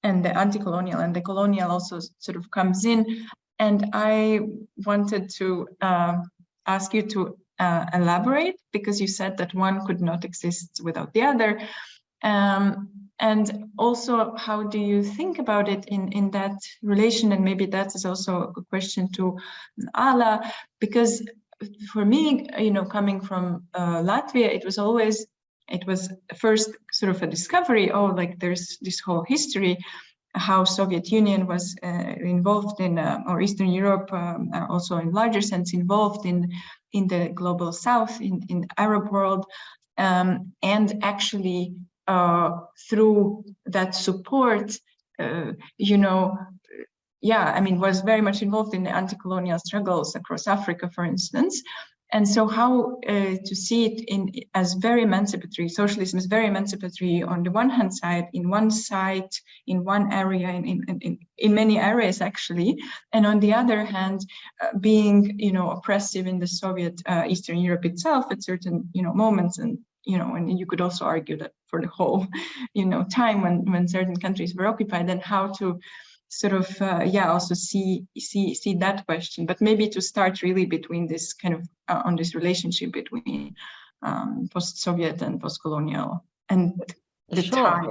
and the anti-colonial, and the colonial also sort of comes in. And I wanted to ask you to elaborate, because you said that one could not exist without the other. And also, how do you think about it in that relation? And maybe that is also a question to Ala, because for me, coming from Latvia, it was first sort of a discovery, like there's this whole history, how Soviet Union was involved in, or Eastern Europe, also in larger sense, involved in the global South, in Arab world, and actually through that support, was very much involved in the anti-colonial struggles across Africa, for instance. And so how to see it as very emancipatory, socialism is very emancipatory on the one hand side, in one site, in one area, in many areas actually, and on the other hand, being, oppressive in the Soviet Eastern Europe itself at certain, moments, and and you could also argue that for the whole, time when certain countries were occupied, and how to sort of, also see that question. But maybe to start really between this kind of, on this relationship between post-Soviet and post-colonial and the time.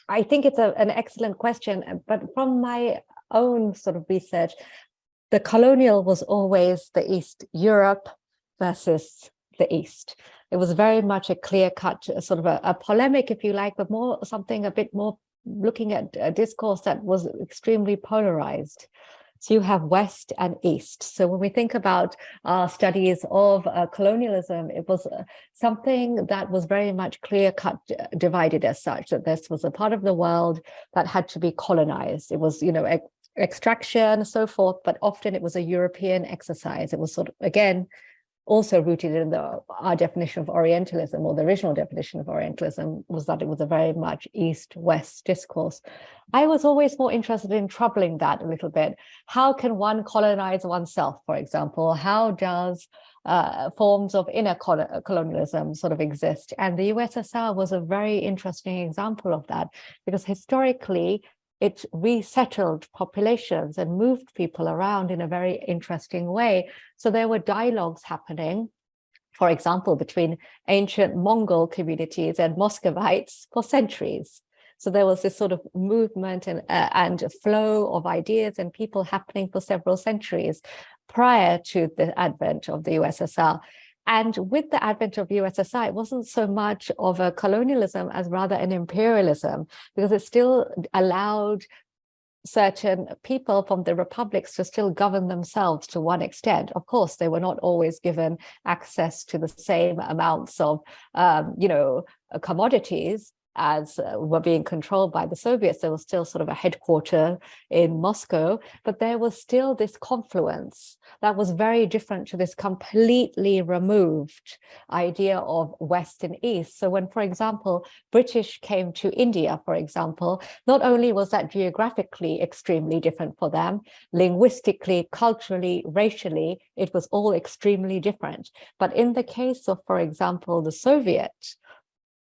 I think it's an excellent question, but from my own sort of research, the colonial was always the East, Europe versus the East. It was very much a clear-cut sort of a polemic, if you like, but more something a bit more looking at a discourse that was extremely polarized. So you have West and East. So when we think about our studies of colonialism, it was something that was very much clear-cut, divided as such, that this was a part of the world that had to be colonized. It was, extraction, so forth, but often it was a European exercise. It was sort of, again, also rooted in our definition of Orientalism, or the original definition of Orientalism, was that it was a very much East-West discourse. I was always more interested in troubling that a little bit. How can one colonize oneself, for example? How does forms of inner colonialism sort of exist? And the USSR was a very interesting example of that, because historically, it resettled populations and moved people around in a very interesting way. So there were dialogues happening, for example, between ancient Mongol communities and Muscovites for centuries. So there was this sort of movement and flow of ideas and people happening for several centuries prior to the advent of the USSR. And with the advent of USSR, it wasn't so much of a colonialism as rather an imperialism, because it still allowed certain people from the republics to still govern themselves to one extent. Of course, they were not always given access to the same amounts of, commodities, as were being controlled by the Soviets. There was still sort of a headquarter in Moscow, but there was still this confluence that was very different to this completely removed idea of West and East. So when, for example, British came to India, for example, not only was that geographically extremely different for them, linguistically, culturally, racially, it was all extremely different. But in the case of, for example, the Soviet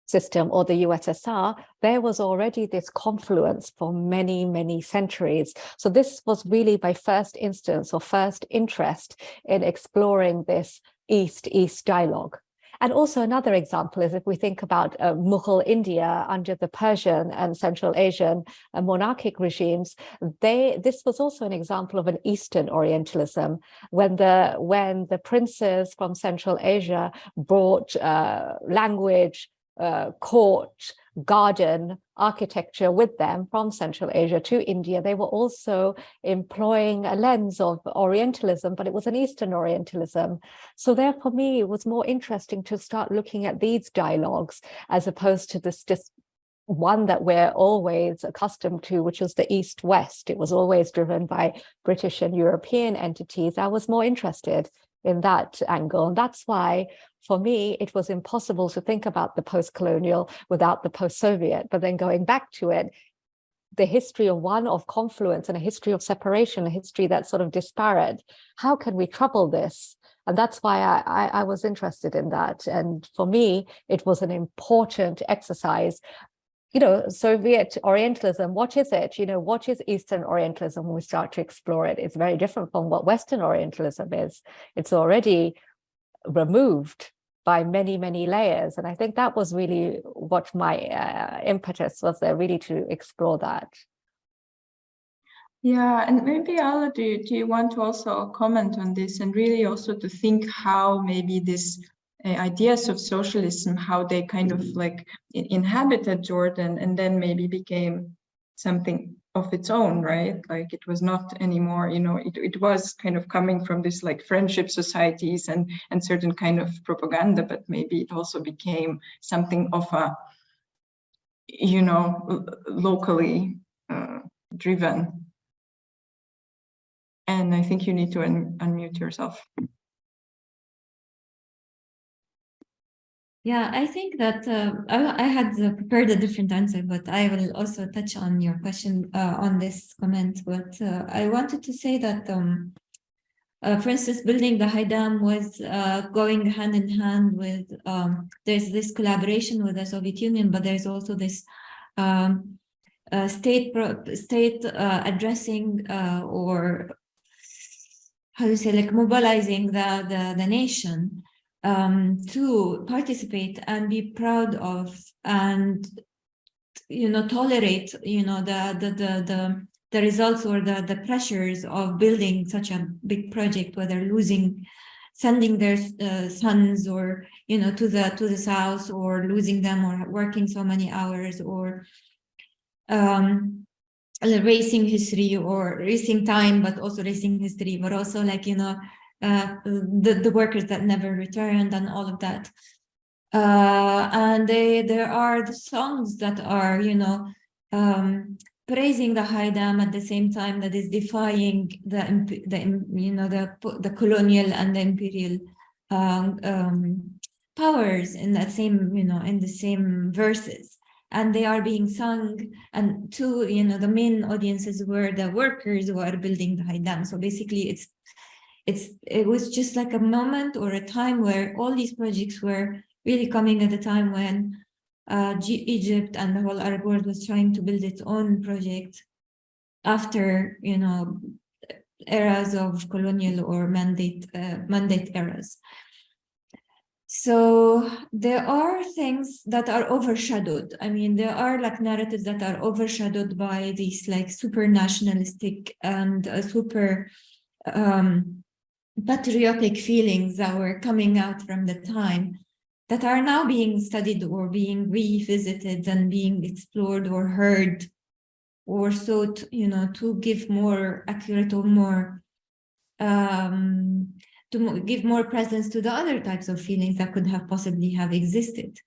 system or the USSR, there was already this confluence for many, many centuries. So this was really my first instance or first interest in exploring this East-East dialogue. And also another example is if we think about Mughal India under the Persian and Central Asian monarchic regimes, this was also an example of an Eastern Orientalism when the princes from Central Asia brought language, court, garden, architecture with them from Central Asia to India. They were also employing a lens of Orientalism, but it was an Eastern Orientalism. So there, for me, it was more interesting to start looking at these dialogues as opposed to this one that we're always accustomed to, which was the East-West. It was always driven by British and European entities. I was more interested in that angle. And that's why, for me, it was impossible to think about the post-colonial without the post-Soviet. But then going back to it, the history of confluence and a history of separation, a history that's sort of disparate. How can we trouble this? And that's why I was interested in that. And for me, it was an important exercise. Soviet Orientalism, what is it? What is Eastern Orientalism when we start to explore it? It's very different from what Western Orientalism is. It's already removed by many, many layers. And I think that was really what my impetus was there, really to explore that. Yeah, and maybe Ala, do you want to also comment on this and really also to think how maybe this ideas of socialism, how they kind of like inhabited Jordan and then maybe became something of its own, right? Like it was not anymore, it was kind of coming from this like friendship societies and certain kind of propaganda, but maybe it also became something of a, locally driven. And I think you need to unmute yourself. Yeah, I think that I had prepared a different answer, but I will also touch on your question on this comment. But I wanted to say that, for instance, building the Haidam was going hand in hand with, there's this collaboration with the Soviet Union, but there's also this state addressing or how do you say, like mobilizing the nation to participate and be proud of and tolerate the results or the pressures of building such a big project, whether sending their sons or to the south, or losing them, or working so many hours, or racing history, or racing time, but also racing history, but also like the workers that never returned and all of that. And there are the songs that are praising the Haidam at the same time that is defying the colonial and the imperial powers in that same in the same verses. And they are being sung, and the main audiences were the workers who are building the Haidam. So basically it was just like a moment or a time where all these projects were really coming at a time when Egypt and the whole Arab world was trying to build its own project after eras of colonial or mandate eras. So there are things that are overshadowed. I mean, there are like narratives that are overshadowed by these like super nationalistic and super patriotic feelings that were coming out from the time, that are now being studied or being revisited and being explored or heard, or so to give more accurate or more to give more presence to the other types of feelings that could have possibly have existed,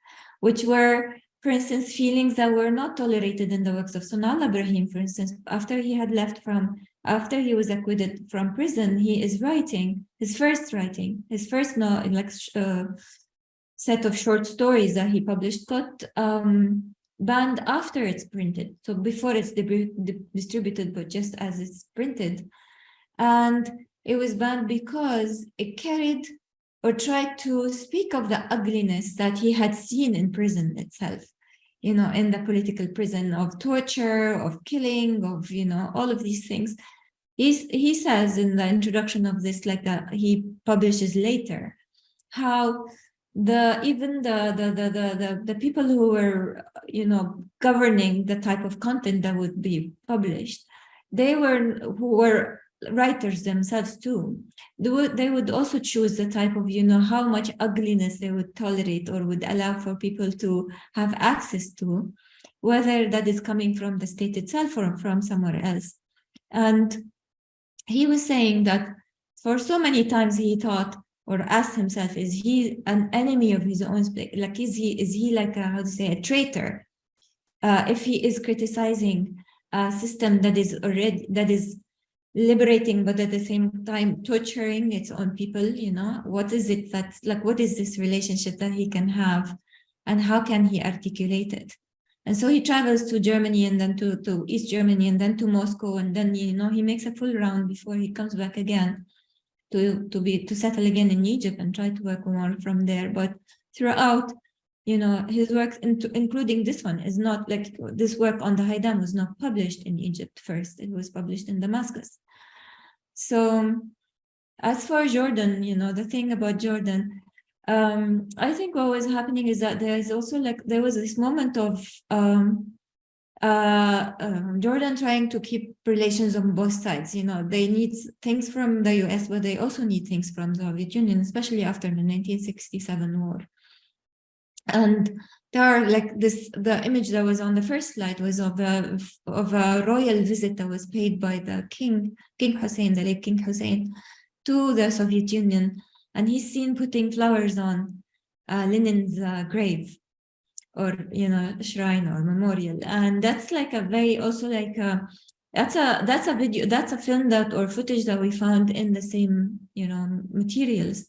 which were for instance, feelings that were not tolerated in the works of Sonal Ibrahim, for instance, after he was acquitted from prison, he is writing his first set of short stories that he published, got banned after it's printed. So before it's distributed, but just as it's printed. And it was banned because it carried or tried to speak of the ugliness that he had seen in prison itself, in the political prison, of torture, of killing, of, all of these things. He says in the introduction of this, like that he publishes later, how even the people who were, governing the type of content that would be published, who were writers themselves too. They would also choose the type of, how much ugliness they would tolerate or would allow for people to have access to, whether that is coming from the state itself or from somewhere else. And he was saying that for so many times he thought or asked himself, is he an enemy of his own? Like, is he like a traitor? If he is criticizing a system that is liberating, but at the same time torturing its own people, what is it what is this relationship that he can have, and how can he articulate it? And so he travels to Germany, and then to East Germany, and then to Moscow, and then he makes a full round before he comes back again to settle again in Egypt and try to work more from there. But throughout, his work, including this one, is not like this work on the Haidam was not published in Egypt first. It was published in Damascus. So as for Jordan, the thing about Jordan, I think what was happening is that there is also there was this moment of Jordan trying to keep relations on both sides. They need things from the US, but they also need things from the Soviet Union, especially after the 1967 war. And there are the image that was on the first slide was of a royal visit that was paid by the King Hussein, the late King Hussein, to the Soviet Union, and he's seen putting flowers on Lenin's grave, or shrine or memorial. And that's that's a video, that's a film or footage that we found in the same materials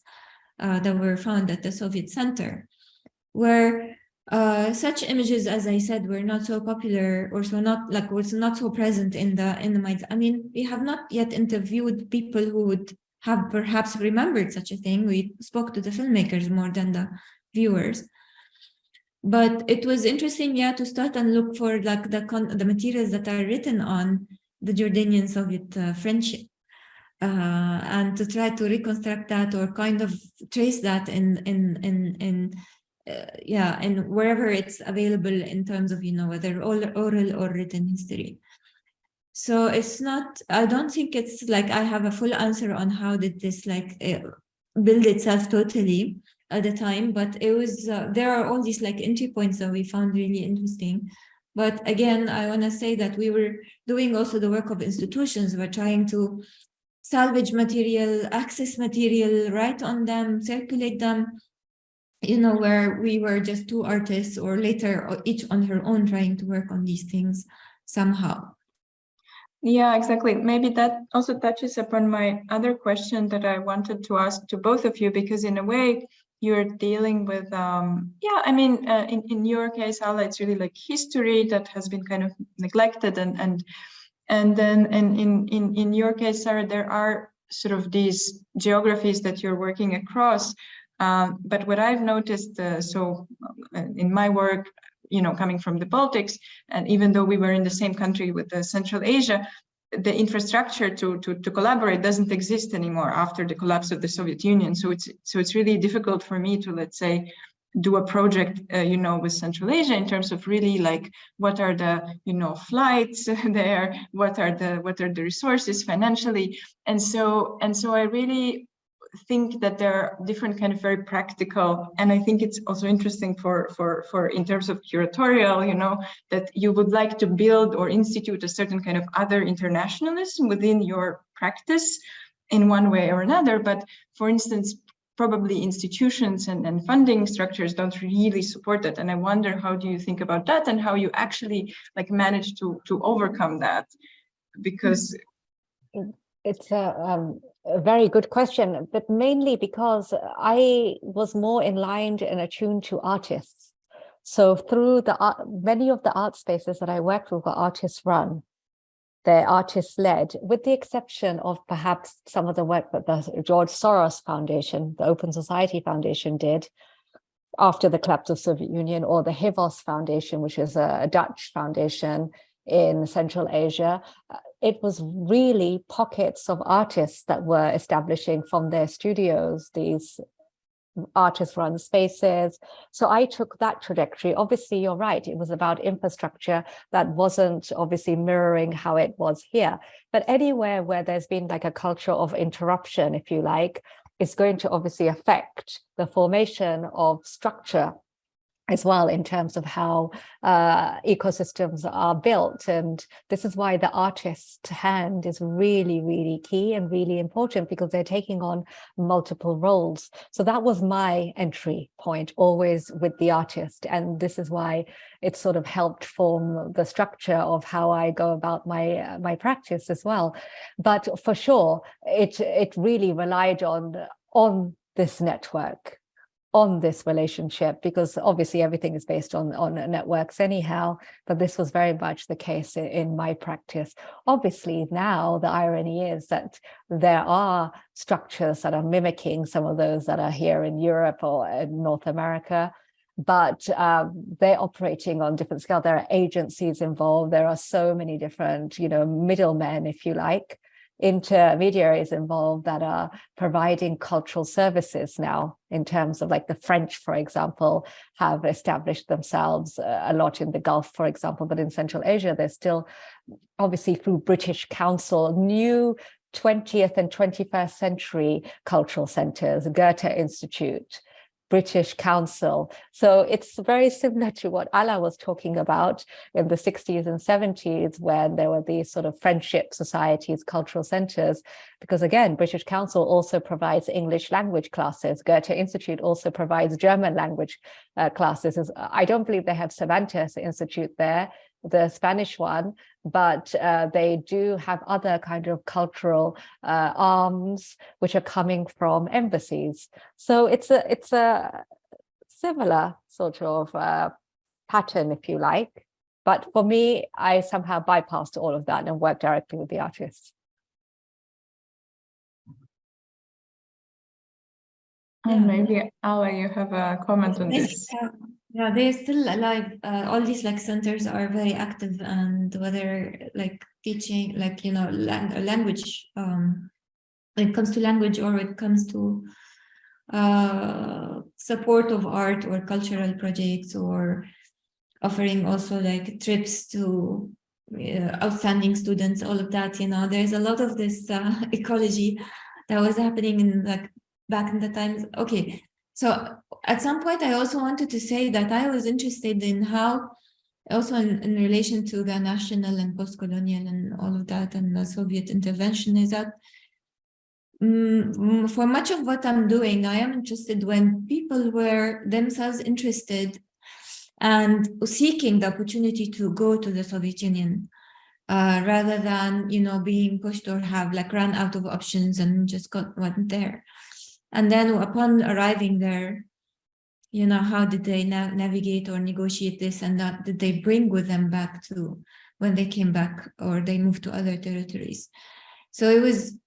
that were found at the Soviet Center, where such images, as I said, were not so popular, or was not so present in the minds. I mean, we have not yet interviewed people who would have perhaps remembered such a thing. We spoke to the filmmakers more than the viewers. But it was interesting, to start and look for the materials that are written on the Jordanian-Soviet friendship, and to try to reconstruct that or kind of trace that in wherever it's available in terms of whether oral or written history. So it's not. I don't think it's I have a full answer on how did this build itself totally at the time, but it was there are all these entry points that we found really interesting. But again, I want to say that we were doing also the work of institutions. We're trying to salvage material, access material, write on them, circulate them, where we were just two artists, or later each on her own trying to work on these things somehow. Yeah, exactly. Maybe that also touches upon my other question that I wanted to ask to both of you, because in a way you're dealing with, in your case, Ala, it's really history that has been kind of neglected, and then in your case, Sara, there are sort of these geographies that you're working across. But what I've noticed, in my work, coming from the Baltics, and even though we were in the same country with Central Asia, the infrastructure to collaborate doesn't exist anymore after the collapse of the Soviet Union. So it's really difficult for me to, let's say, do a project, with Central Asia in terms of really what are the, flights there, what are the resources financially, and so I really think that there are different kind of very practical, and I think it's also interesting for in terms of curatorial, that you would like to build or institute a certain kind of other internationalism within your practice in one way or another. But for instance, probably institutions and funding structures don't really support that. And I wonder, how do you think about that, and how you actually like manage to overcome that? Because it's a very good question, but mainly because I was more aligned and attuned to artists. So through the many of the art spaces that I worked with were artist run. They're artist-led, with the exception of perhaps some of the work that the George Soros Foundation, the Open Society Foundation, did after the collapse of the Soviet Union, or the Hivos Foundation, which is a Dutch foundation in Central Asia. It was really pockets of artists that were establishing from their studios these artist-run spaces. So I took that trajectory. Obviously, you're right. It was about infrastructure that wasn't obviously mirroring how it was here. But anywhere where there's been like a culture of interruption, if you like, is going to obviously affect the formation of structure as well, in terms of how ecosystems are built. And this is why the artist's hand is really, really key and really important, because they're taking on multiple roles. So that was my entry point, always with the artist. And this is why it sort of helped form the structure of how I go about my practice as well. But for sure, it really relied on this network, on this relationship, because obviously everything is based on networks anyhow, but this was very much the case in my practice. Obviously now the irony is that there are structures that are mimicking some of those that are here in Europe or in North America, but they're operating on different scale. There are agencies involved. There are so many different, middlemen, if you like, intermediaries involved that are providing cultural services now, in terms of like the French, for example, have established themselves a lot in the Gulf, for example, but in Central Asia, there's still obviously through British Council, new 20th and 21st century cultural centers, Goethe Institute, British Council. So it's very similar to what Ala was talking about in the 60s and 70s, when there were these sort of friendship societies, cultural centers, because again, British Council also provides English language classes. Goethe Institute also provides German language classes. I don't believe they have Cervantes Institute there, the Spanish one, but they do have other kind of cultural arms which are coming from embassies. So it's a similar sort of pattern, if you like. But for me, I somehow bypassed all of that and worked directly with the artists. And maybe Ala, you have a comment on this. Yeah, they're still alive. All these like centers are very active, and whether like teaching, like language, when it comes to language, or when it comes to support of art or cultural projects, or offering also like trips to outstanding students, all of that. There's a lot of this ecology that was happening in like back in the times. Okay. So at some point, I also wanted to say that I was interested in how, also in relation to the national and post-colonial and all of that, and the Soviet intervention, is that for much of what I'm doing, I am interested when people were themselves interested and seeking the opportunity to go to the Soviet Union, rather than, being pushed or have like run out of options and just went there. And then upon arriving there, how did they navigate or negotiate this and that? Did they bring with them back to when they came back, or they moved to other territories? So it was,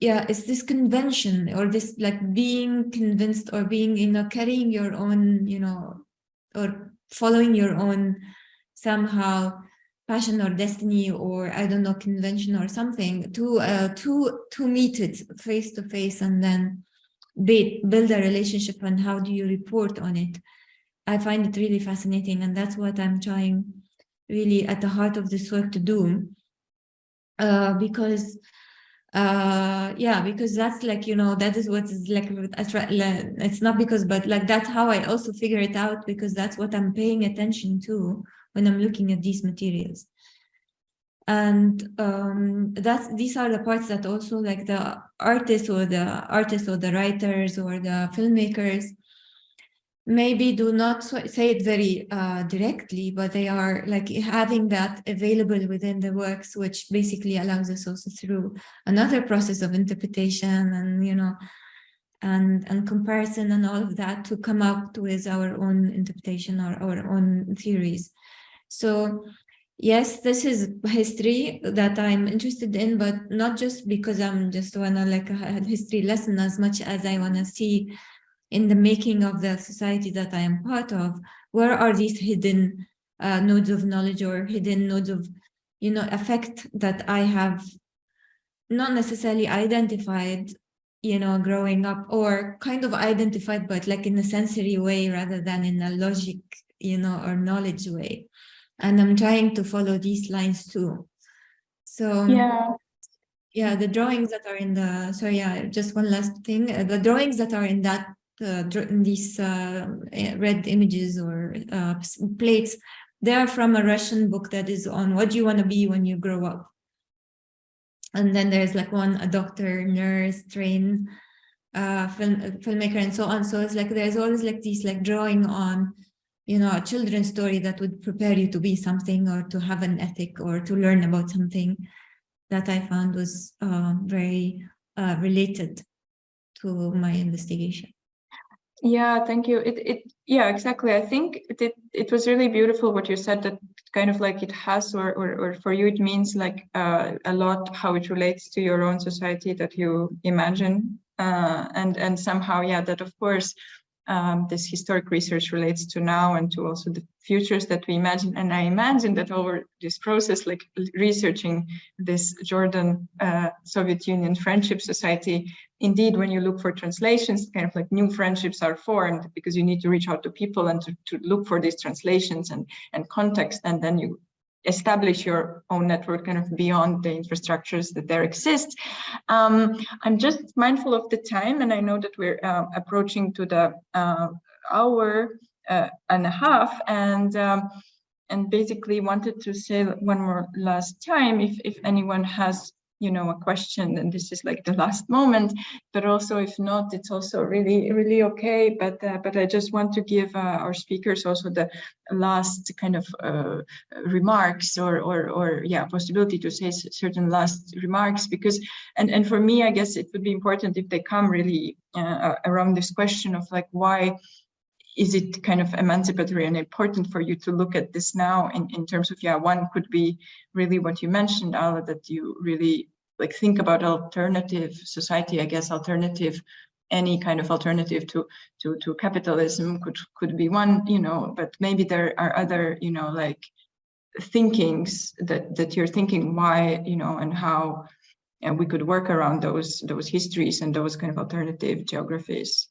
it's this convention, or this like being convinced, or being, carrying your own, or following your own somehow passion or destiny, or I don't know, convention or something, to meet it face to face, and then build a relationship. And how do you report on it? I find it really fascinating, and that's what I'm trying really at the heart of this work to do, because that's like, that is what is like, it's not because, but like that's how I also figure it out, because that's what I'm paying attention to when I'm looking at these materials. And these are the parts that also like the artists or the writers or the filmmakers maybe do not say it very directly, but they are like having that available within the works, which basically allows us also through another process of interpretation and, you know, and comparison and all of that to come up with our own interpretation or our own theories. So yes, this is history that I'm interested in, but not just because I'm just wanna like a history lesson as much as I wanna see in the making of the society that I am part of, where are these hidden nodes of knowledge or hidden nodes of, you know, effect that I have not necessarily identified, you know, growing up, or kind of identified, but like in a sensory way rather than in a logic, you know, or knowledge way. And I'm trying to follow these lines too. So yeah, the drawings that are in the, sorry, yeah, just one last thing. The drawings that are in that, in these red images or plates, they are from a Russian book that is on what do you want to be when you grow up. And then there's like a doctor, nurse, trained filmmaker, and so on. So it's like there's always like these like drawing on, you know, a children's story that would prepare you to be something or to have an ethic or to learn about something, that I found was very related to my investigation. Yeah, thank you. Yeah, exactly. I think it was really beautiful what you said, that kind of like it has, or for you it means like a lot how it relates to your own society that you imagine, and somehow, yeah, that of course this historic research relates to now and to also the futures that we imagine. And I imagine that over this process, like researching this Jordan Soviet Union Friendship Society, indeed, when you look for translations, kind of like new friendships are formed because you need to reach out to people and to look for these translations and context, and then you establish your own network kind of beyond the infrastructures that there exist. I'm just mindful of the time, and I know that we're approaching to the hour and a half, and basically wanted to say one more last time, if anyone has, you know, a question, and this is like the last moment, but also if not, it's also really okay. But I just want to give our speakers also the last kind of remarks or yeah, possibility to say certain last remarks, because and for me, I guess it would be important if they come really around this question of like, why is it kind of emancipatory and important for you to look at this now in terms of, yeah, one could be really what you mentioned, Ala, that you really like think about alternative society, I guess, alternative, any kind of alternative to capitalism could be one, you know, but maybe there are other, you know, like thinkings that you're thinking why, you know, and how we could work around those histories and those kind of alternative geographies.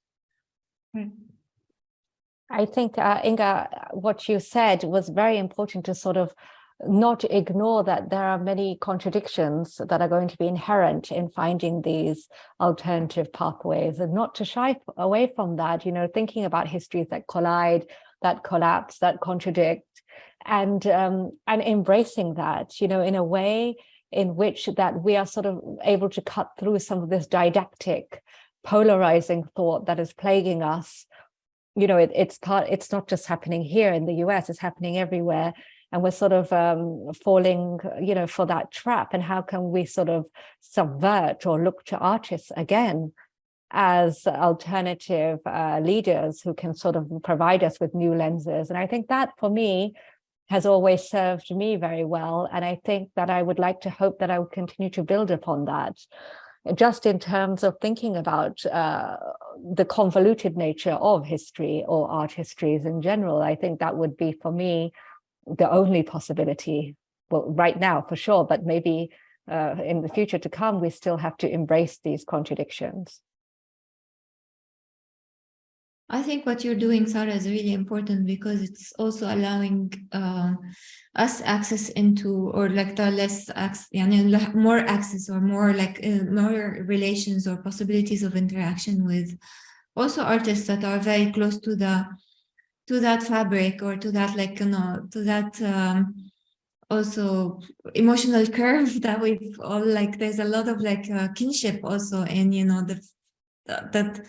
I think, Inga, what you said was very important, to sort of not ignore that there are many contradictions that are going to be inherent in finding these alternative pathways, and not to shy away from that, you know, thinking about histories that collide, that collapse, that contradict, and embracing that, you know, in a way in which that we are sort of able to cut through some of this didactic, polarizing thought that is plaguing us. You know, it's not just happening here in the US, it's happening everywhere. And we're sort of falling, you know, for that trap. And how can we sort of subvert or look to artists again as alternative leaders who can sort of provide us with new lenses? And I think that for me has always served me very well. And I think that I would like to hope that I will continue to build upon that. Just in terms of thinking about the convoluted nature of history or art histories in general, I think that would be for me the only possibility. Well, right now for sure, but maybe in the future to come, we still have to embrace these contradictions. I think what you're doing, Sara, is really important because it's also allowing us access into, or like the less access, more access or more like more relations or possibilities of interaction with also artists that are very close to that fabric, or to that, like, you know, to that also emotional curve that we've all like. There's a lot of like kinship also, and that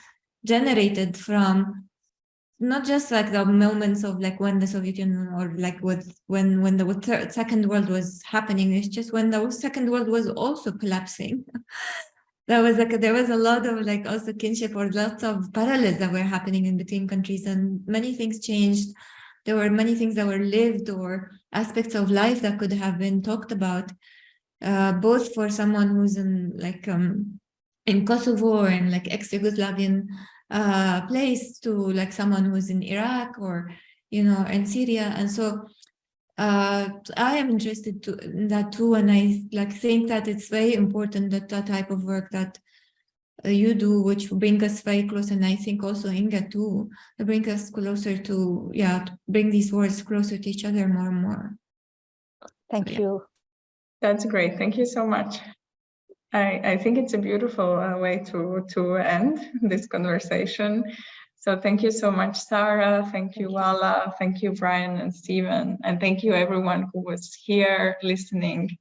generated from not just like the moments of like when the Soviet Union or like when the Second World was happening. It's just when the Second World was also collapsing. That was like there was a lot of like also kinship or lots of parallels that were happening in between countries, and many things changed. There were many things that were lived or aspects of life that could have been talked about, both for someone who's in Kosovo or in like ex-Yugoslavian place to like someone who's in Iraq or in Syria. And so I am interested in that too, and I like think that it's very important that that type of work that you do, which bring us very close, and I think also Inga too, to bring us closer to bring these words closer to each other more and more. Thank you. That's great. Thank you so much. I think it's a beautiful way to end this conversation. So thank you so much, Sara. Thank you, Vala. Thank you, Brian and Stephen. And thank you everyone who was here listening.